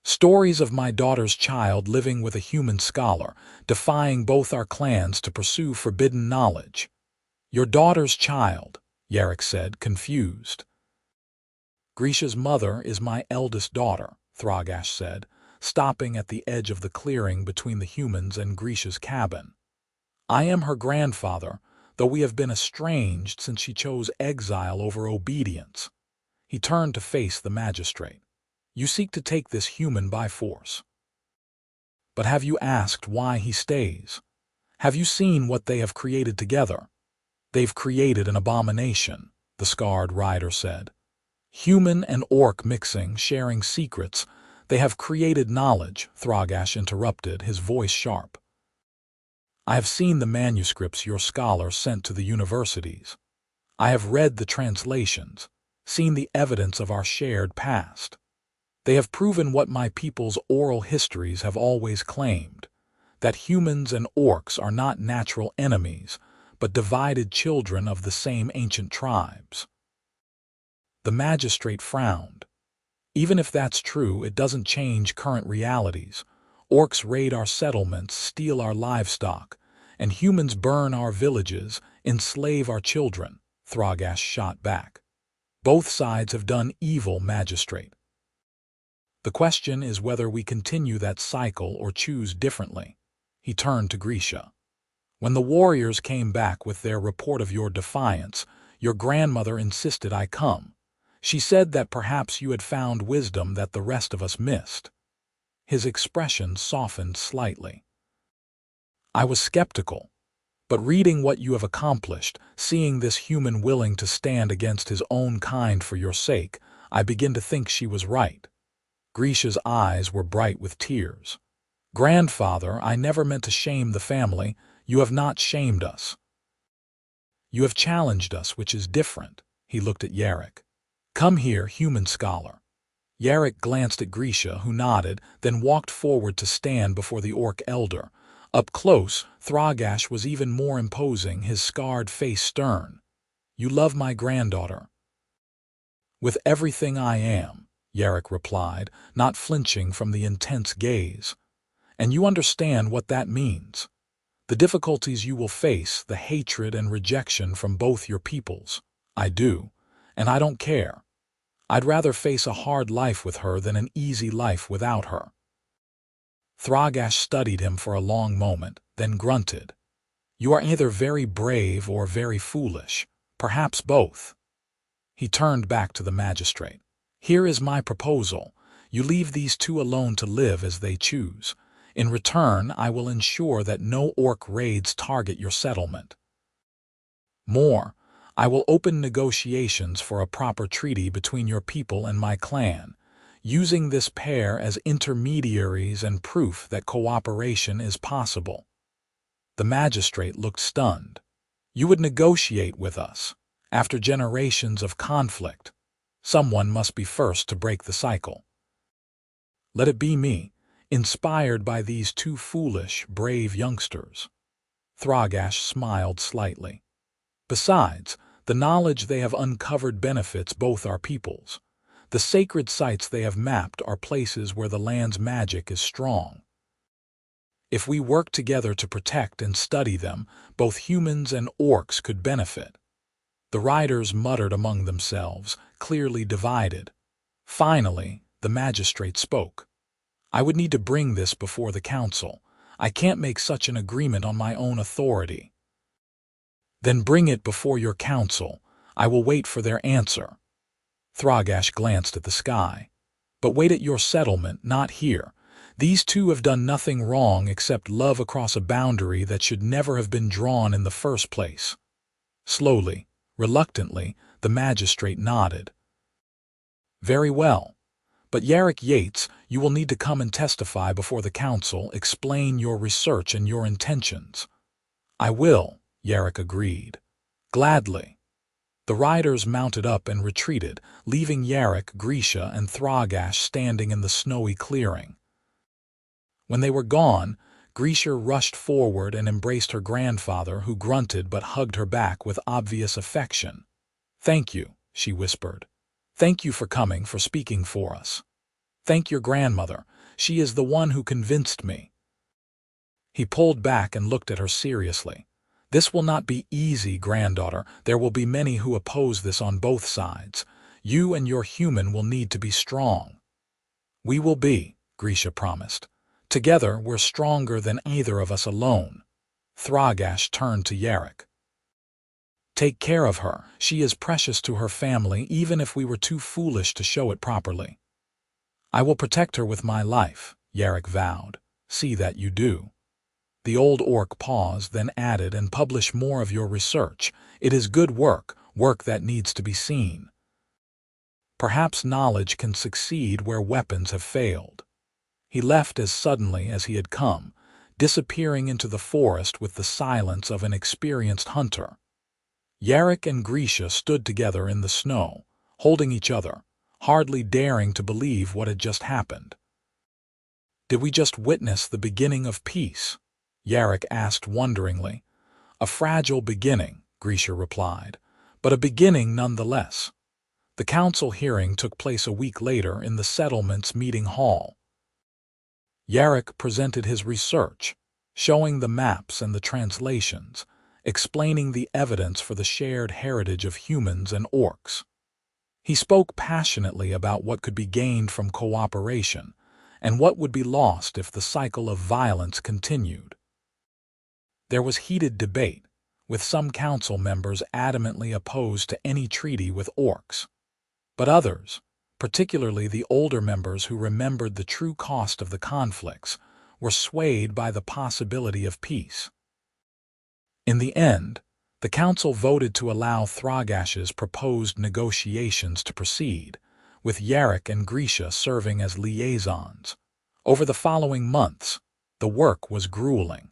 "Stories of my daughter's child living with a human scholar, defying both our clans to pursue forbidden knowledge." "Your daughter's child," Yarrick said, confused. "Grisha's mother is my eldest daughter," Thragash said, stopping at the edge of the clearing between the humans and Grisha's cabin. "I am her grandfather, though we have been estranged since she chose exile over obedience." He turned to face the magistrate. "You seek to take this human by force. But have you asked why he stays? Have you seen what they have created together?" "They've created an abomination," the scarred rider said. "Human and orc mixing, sharing secrets. They have created knowledge," Thragash interrupted, his voice sharp. "I have seen the manuscripts your scholar sent to the universities. I have read the translations, seen the evidence of our shared past. They have proven what my people's oral histories have always claimed, that humans and orcs are not natural enemies, but divided children of the same ancient tribes." The magistrate frowned. "Even if that's true, it doesn't change current realities. Orcs raid our settlements, steal our livestock, and humans burn our villages, enslave our children," Thragash shot back. "Both sides have done evil, magistrate." The question is whether we continue that cycle or choose differently." He turned to Grisha. "When the warriors came back with their report of your defiance, your grandmother insisted I come. She said that perhaps you had found wisdom that the rest of us missed." His expression softened slightly. "I was skeptical, but reading what you have accomplished, seeing this human willing to stand against his own kind for your sake, I begin to think she was right." Grisha's eyes were bright with tears. "Grandfather, I never meant to shame the family. You have not shamed us. You have challenged us, which is different." He looked at Yarrick. "Come here, human scholar." Yarrick glanced at Grisha, who nodded, then walked forward to stand before the orc elder. Up close, Flourishes was even more imposing, his scarred face stern. "You love my granddaughter." "With everything I am," Yarrick replied, not flinching from the intense gaze. "And you understand what that means. The difficulties you will face, the hatred and rejection from both your peoples. I do, and I don't care. I'd rather face a hard life with her than an easy life without her." Flourishes studied him for a long moment, then grunted. "You are either very brave or very foolish, perhaps both." He turned back to the magistrate. "Here is my proposal. You leave these two alone to live as they choose. In return, I will ensure that no orc raids target your settlement. More, I will open negotiations for a proper treaty between your people and my clan, using this pair as intermediaries and proof that cooperation is possible." The magistrate looked stunned. "You would negotiate with us? After generations of conflict? Someone must be first to break the cycle." "Let it be me, inspired by these two foolish, brave youngsters." Flourishes smiled slightly. "Besides, the knowledge they have uncovered benefits both our peoples. The sacred sites they have mapped are places where the land's magic is strong. If we work together to protect and study them, both humans and orcs could benefit." The riders muttered among themselves, clearly divided. Finally, the magistrate spoke. "I would need to bring this before the council. I can't make such an agreement on my own authority." "Then bring it before your council. I will wait for their answer." Flourishes glanced at the sky. "But wait at your settlement, not here. These two have done nothing wrong except love across a boundary that should never have been drawn in the first place." Slowly, reluctantly, the magistrate nodded. "Very well. But Yarrick Yates, you will need to come and testify before the council, explain your research and your intentions." "I will," Yarrick agreed. "Gladly." The riders mounted up and retreated, leaving Yarrick, Grisha, and Flourishes standing in the snowy clearing. When they were gone, Grisha rushed forward and embraced her grandfather, who grunted but hugged her back with obvious affection. "Thank you," she whispered. "Thank you for coming, for speaking for us. Thank your grandmother. She is the one who convinced me." He pulled back and looked at her seriously. "This will not be easy, granddaughter. There will be many who oppose this on both sides. You and your human will need to be strong." "We will be," Grisha promised. "Together we're stronger than either of us alone." Flourishes turned to Yarrick. "Take care of her. She is precious to her family, even if we were too foolish to show it properly." "I will protect her with my life," Yarrick vowed. "See that you do." The old orc paused, then added, "And publish more of your research. It is good work, work that needs to be seen. Perhaps knowledge can succeed where weapons have failed." He left as suddenly as he had come, disappearing into the forest with the silence of an experienced hunter. Yarrick and Grisha stood together in the snow, holding each other, hardly daring to believe what had just happened. "Did we just witness the beginning of peace?" Yarrick asked wonderingly. "A fragile beginning," Grisha replied, "but a beginning nonetheless." The council hearing took place a week later in the settlement's meeting hall. Yarrick presented his research, showing the maps and the translations, explaining the evidence for the shared heritage of humans and orcs. He spoke passionately about what could be gained from cooperation and what would be lost if the cycle of violence continued. There was heated debate, with some council members adamantly opposed to any treaty with orcs. But others, particularly the older members who remembered the true cost of the conflicts, were swayed by the possibility of peace. In the end, the council voted to allow Throgash's proposed negotiations to proceed, with Yarrick and Grisha serving as liaisons. Over the following months, the work was grueling.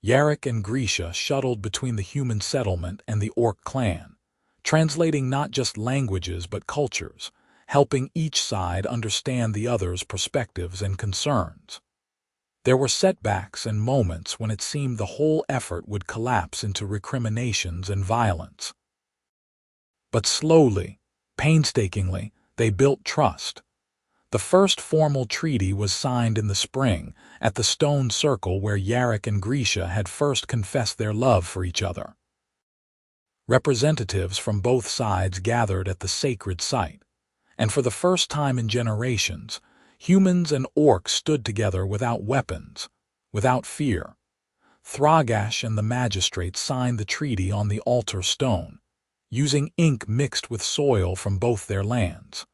Yarrick and Grisha shuttled between the human settlement and the orc clan, translating not just languages but cultures, helping each side understand the other's perspectives and concerns. There were setbacks and moments when it seemed the whole effort would collapse into recriminations and violence. But slowly, painstakingly, they built trust. The first formal treaty was signed in the spring at the stone circle where Yarrick and Grisha had first confessed their love for each other. Representatives from both sides gathered at the sacred site, and for the first time in generations, humans and orcs stood together without weapons, without fear. Throgash and the magistrate signed the treaty on the altar stone, using ink mixed with soil from both their lands.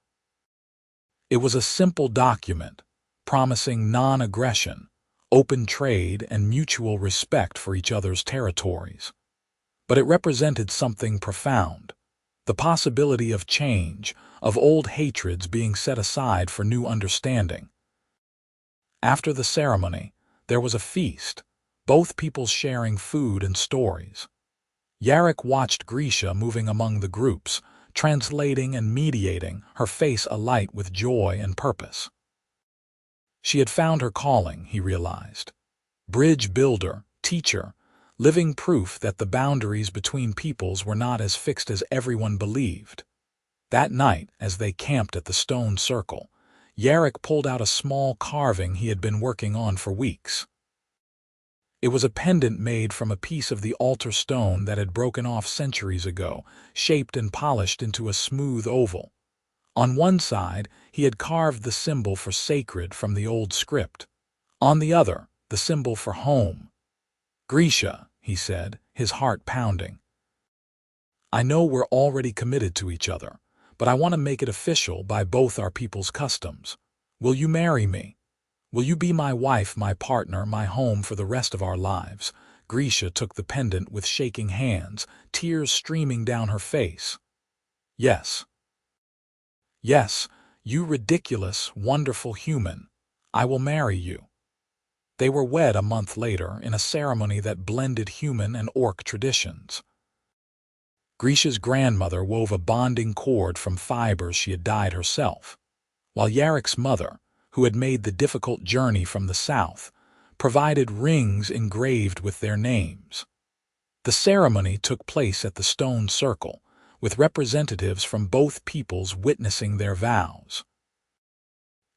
It was a simple document, promising non-aggression, open trade, and mutual respect for each other's territories. But it represented something profound, the possibility of change, of old hatreds being set aside for new understanding. After the ceremony, there was a feast, both peoples sharing food and stories. Yarrick watched Grisha moving among the groups, translating and mediating, her face alight with joy and purpose. She had found her calling, he realized. Bridge builder, teacher, living proof that the boundaries between peoples were not as fixed as everyone believed. That night, as they camped at the stone circle, Yarrick pulled out a small carving he had been working on for weeks. It was a pendant made from a piece of the altar stone that had broken off centuries ago, shaped and polished into a smooth oval. On one side, he had carved the symbol for sacred from the old script. On the other, the symbol for home. "Grisha," he said, his heart pounding. "I know we're already committed to each other, but I want to make it official by both our people's customs. Will you marry me? Will you be my wife, my partner, my home for the rest of our lives?" Grisha took the pendant with shaking hands, tears streaming down her face. "Yes. Yes, you ridiculous, wonderful human. I will marry you." They were wed a month later in a ceremony that blended human and orc traditions. Grisha's grandmother wove a bonding cord from fibers she had dyed herself, while Yarrick's mother, who had made the difficult journey from the south, provided rings engraved with their names. The ceremony took place at the stone circle, with representatives from both peoples witnessing their vows.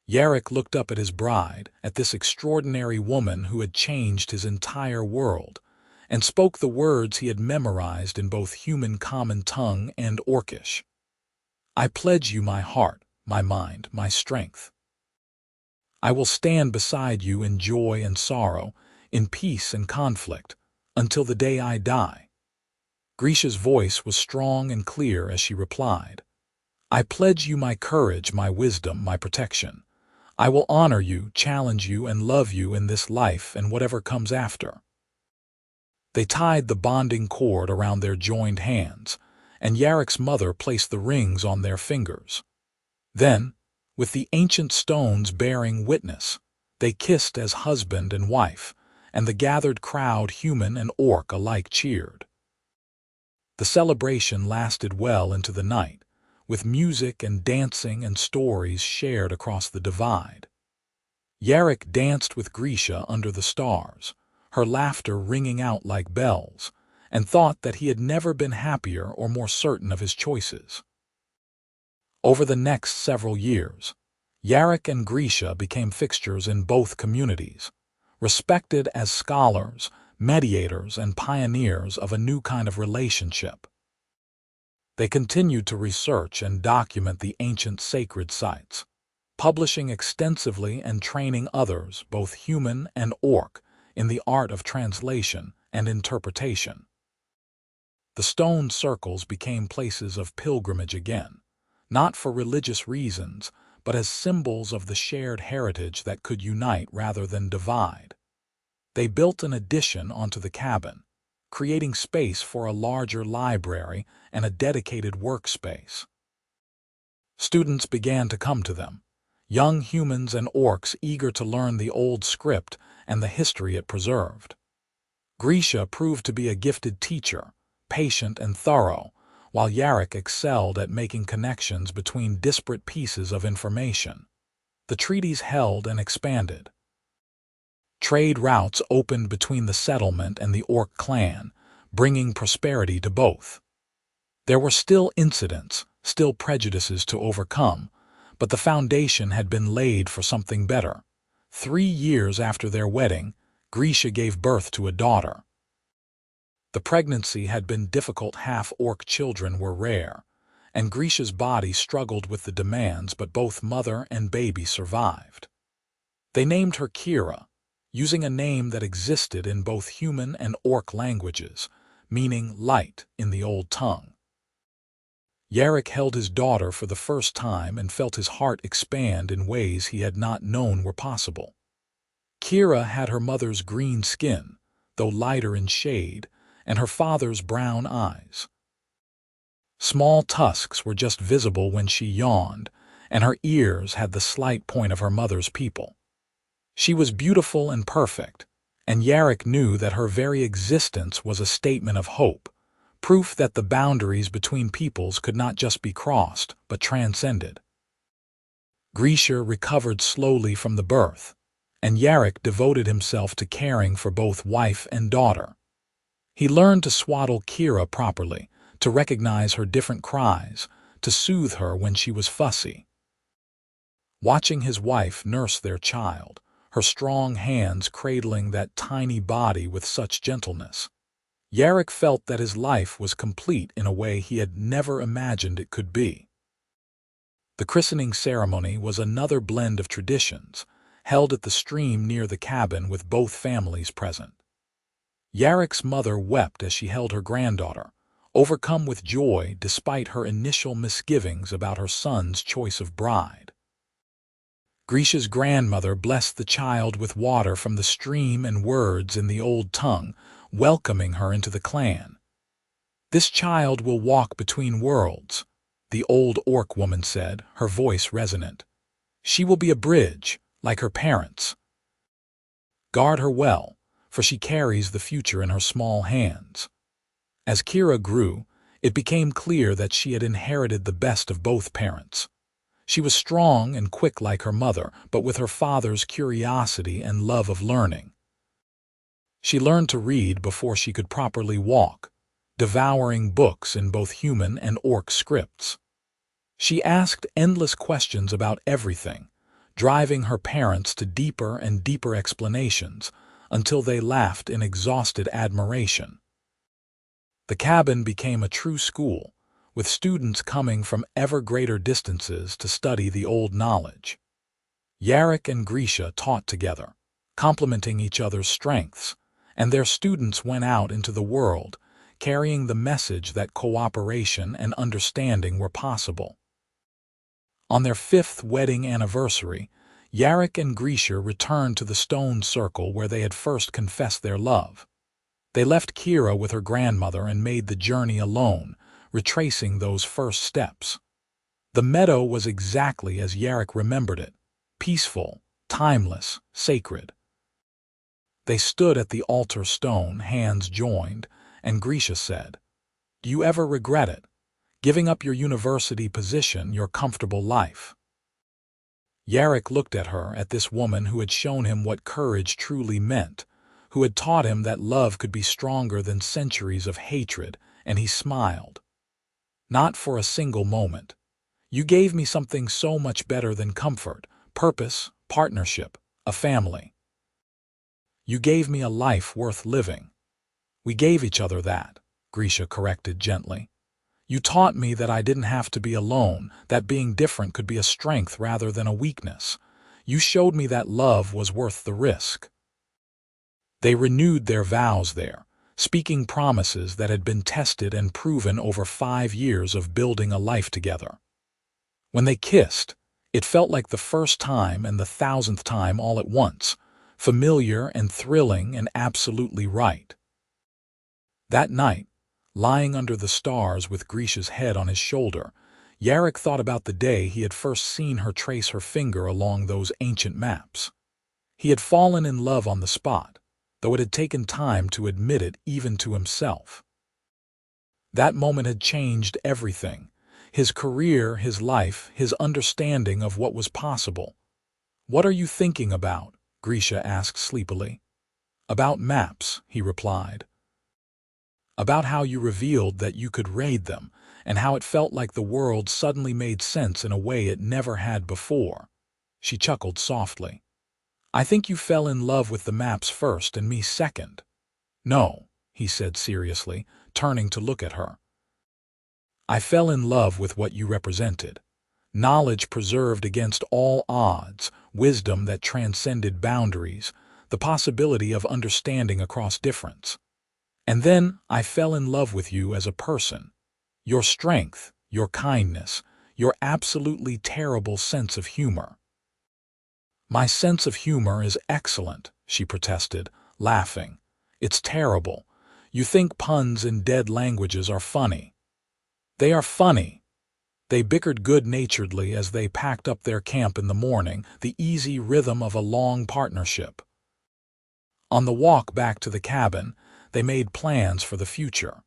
Yarrick looked up at his bride, at this extraordinary woman who had changed his entire world, and spoke the words he had memorized in both human common tongue and orcish. "I pledge you my heart, my mind, my strength. I will stand beside you in joy and sorrow, in peace and conflict, until the day I die." Grisha's voice was strong and clear as she replied, "I pledge you my courage, my wisdom, my protection. I will honor you, challenge you, and love you in this life and whatever comes after." They tied the bonding cord around their joined hands, and Yarrick's mother placed the rings on their fingers. Then, with the ancient stones bearing witness, they kissed as husband and wife, and the gathered crowd, human and orc alike, cheered. The celebration lasted well into the night, with music and dancing and stories shared across the divide. Yarrick danced with Grisha under the stars, her laughter ringing out like bells, and thought that he had never been happier or more certain of his choices. Over the next several years, Yarrick and Grisha became fixtures in both communities, respected as scholars, mediators, and pioneers of a new kind of relationship. They continued to research and document the ancient sacred sites, publishing extensively and training others, both human and orc, in the art of translation and interpretation. The stone circles became places of pilgrimage again, not for religious reasons, but as symbols of the shared heritage that could unite rather than divide. They built an addition onto the cabin, creating space for a larger library and a dedicated workspace. Students began to come to them, young humans and orcs eager to learn the old script and the history it preserved. Grisha proved to be a gifted teacher, patient and thorough, while Yarrick excelled at making connections between disparate pieces of information. The treaties held and expanded. Trade routes opened between the settlement and the orc clan, bringing prosperity to both. There were still incidents, still prejudices to overcome, but the foundation had been laid for something better. 3 years after their wedding, Grisha gave birth to a daughter. The pregnancy had been difficult. Half-orc children were rare, and Grisha's body struggled with the demands, but both mother and baby survived. They named her Kira, using a name that existed in both human and orc languages, meaning light in the old tongue. Yarrick held his daughter for the first time and felt his heart expand in ways he had not known were possible. Kira had her mother's green skin, though lighter in shade, and her father's brown eyes. Small tusks were just visible when she yawned, and her ears had the slight point of her mother's pupil. She was beautiful and perfect, and Yarrick knew that her very existence was a statement of hope, proof that the boundaries between peoples could not just be crossed, but transcended. Grisha recovered slowly from the birth, and Yarrick devoted himself to caring for both wife and daughter. He learned to swaddle Kira properly, to recognize her different cries, to soothe her when she was fussy. Watching his wife nurse their child, her strong hands cradling that tiny body with such gentleness, Yarrick felt that his life was complete in a way he had never imagined it could be. The christening ceremony was another blend of traditions, held at the stream near the cabin with both families present. Yarrick's mother wept as she held her granddaughter, overcome with joy despite her initial misgivings about her son's choice of bride. Grisha's grandmother blessed the child with water from the stream and words in the old tongue, welcoming her into the clan. "This child will walk between worlds," the old orc woman said, her voice resonant. "She will be a bridge, like her parents. Guard her well, for she carries the future in her small hands." As Kira grew, it became clear that she had inherited the best of both parents. She was strong and quick like her mother, but with her father's curiosity and love of learning. She learned to read before she could properly walk, devouring books in both human and orc scripts. She asked endless questions about everything, driving her parents to deeper and deeper explanations until they laughed in exhausted admiration. The cabin became a true school, with students coming from ever greater distances to study the old knowledge. Yarrick and Grisha taught together, complementing each other's strengths, and their students went out into the world, carrying the message that cooperation and understanding were possible. On their 5th wedding anniversary, Yarrick and Grisha returned to the stone circle where they had first confessed their love. They left Kira with her grandmother and made the journey alone, retracing those first steps. The meadow was exactly as Yarrick remembered it, peaceful, timeless, sacred. They stood at the altar stone, hands joined, and Grisha said, "Do you ever regret it, giving up your university position, your comfortable life?" Yarrick looked at her, at this woman who had shown him what courage truly meant, who had taught him that love could be stronger than centuries of hatred, and he smiled. "Not for a single moment. You gave me something so much better than comfort, purpose, partnership, a family. You gave me a life worth living." "We gave each other that," Grisha corrected gently. You taught me that I didn't have to be alone, that being different could be a strength rather than a weakness. You showed me that love was worth the risk." They renewed their vows there, speaking promises that had been tested and proven over 5 years of building a life together. When they kissed, it felt like the first time and the 1,000th time all at once, familiar and thrilling and absolutely right. That night, lying under the stars with Grisha's head on his shoulder, Yarrick thought about the day he had first seen her trace her finger along those ancient maps. He had fallen in love on the spot, though it had taken time to admit it even to himself. That moment had changed everything: his career, his life, his understanding of what was possible. "What are you thinking about?" Grisha asked sleepily. "About maps," he replied. "About how you revealed that you could read them, and how it felt like the world suddenly made sense in a way it never had before." She chuckled softly. "I think you fell in love with the maps first and me second." "No," he said seriously, turning to look at her. "I fell in love with what you represented. Knowledge preserved against all odds, wisdom that transcended boundaries, the possibility of understanding across difference. And then I fell in love with you as a person. Your strength, your kindness, your absolutely terrible sense of humor." "My sense of humor is excellent," she protested, laughing. "It's terrible. You think puns in dead languages are funny." "They are funny." They bickered good-naturedly as they packed up their camp in the morning, the easy rhythm of a long partnership. On the walk back to the cabin, they made plans for the future.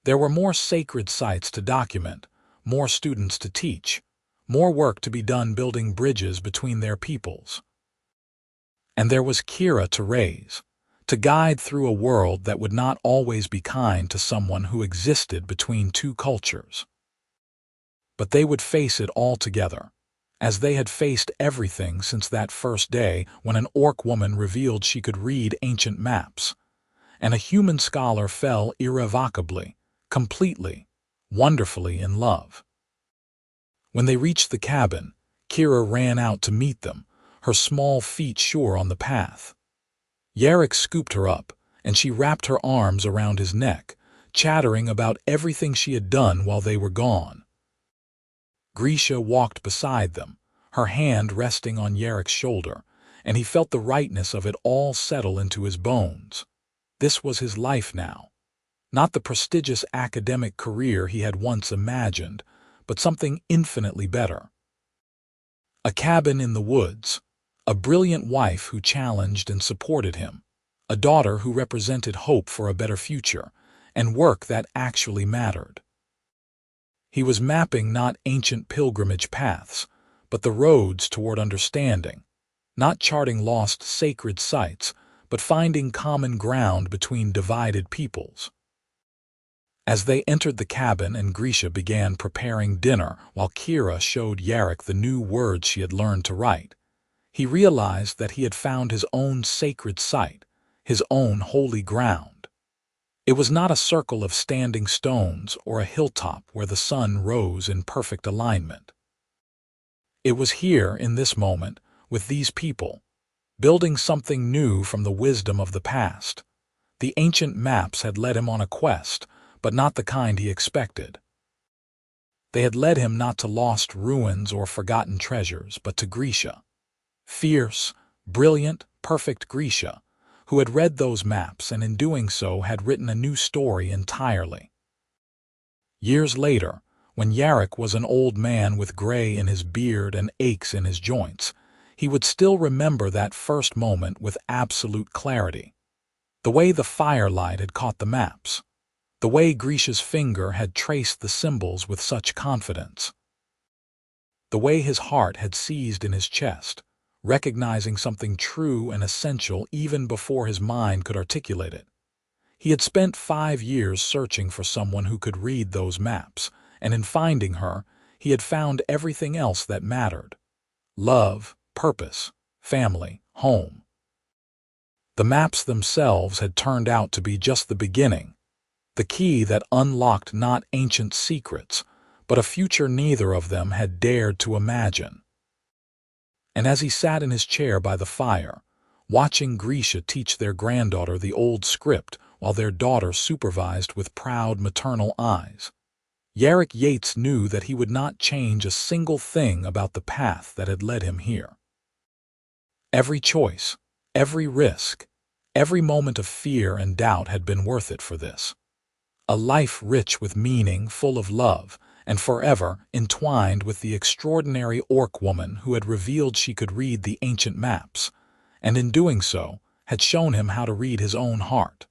There were more sacred sites to document, more students to teach, more work to be done building bridges between their peoples. And there was Kira to raise, to guide through a world that would not always be kind to someone who existed between two cultures. But they would face it all together, as they had faced everything since that first day when an orc woman revealed she could read ancient maps, and a human scholar fell irrevocably, completely, wonderfully in love. When they reached the cabin, Kira ran out to meet them, her small feet sure on the path. Yarrick scooped her up, and she wrapped her arms around his neck, chattering about everything she had done while they were gone. Grisha walked beside them, her hand resting on Yarrick's shoulder, and he felt the rightness of it all settle into his bones. This was his life now. Not the prestigious academic career he had once imagined, but something infinitely better. A cabin in the woods, a brilliant wife who challenged and supported him, a daughter who represented hope for a better future, and work that actually mattered. He was mapping not ancient pilgrimage paths, but the roads toward understanding, not charting lost sacred sites, but finding common ground between divided peoples. As they entered the cabin and Grisha began preparing dinner while Kira showed Yarrick the new words she had learned to write, he realized that he had found his own sacred site, his own holy ground. It was not a circle of standing stones or a hilltop where the sun rose in perfect alignment. It was here, in this moment, with these people, building something new from the wisdom of the past. The ancient maps had led him on a quest, but not the kind he expected. They had led him not to lost ruins or forgotten treasures, but to Grisha. Fierce, brilliant, perfect Grisha, who had read those maps and in doing so had written a new story entirely. Years later, when Yarrick was an old man with gray in his beard and aches in his joints, he would still remember that first moment with absolute clarity. The way the firelight had caught the maps, the way Grisha's finger had traced the symbols with such confidence, the way his heart had seized in his chest, recognizing something true and essential even before his mind could articulate it. He had spent 5 years searching for someone who could read those maps, and in finding her, he had found everything else that mattered: love, purpose, family, home. The maps themselves had turned out to be just the beginning. the key that unlocked not ancient secrets, but a future neither of them had dared to imagine. And as he sat in his chair by the fire, watching Grisha teach their granddaughter the old script while their daughter supervised with proud maternal eyes, Yarrick Yates knew that he would not change a single thing about the path that had led him here. Every choice, every risk, every moment of fear and doubt had been worth it for this. A life rich with meaning, full of love, and forever entwined with the extraordinary orc woman who had revealed she could read the ancient maps, and in doing so had shown him how to read his own heart.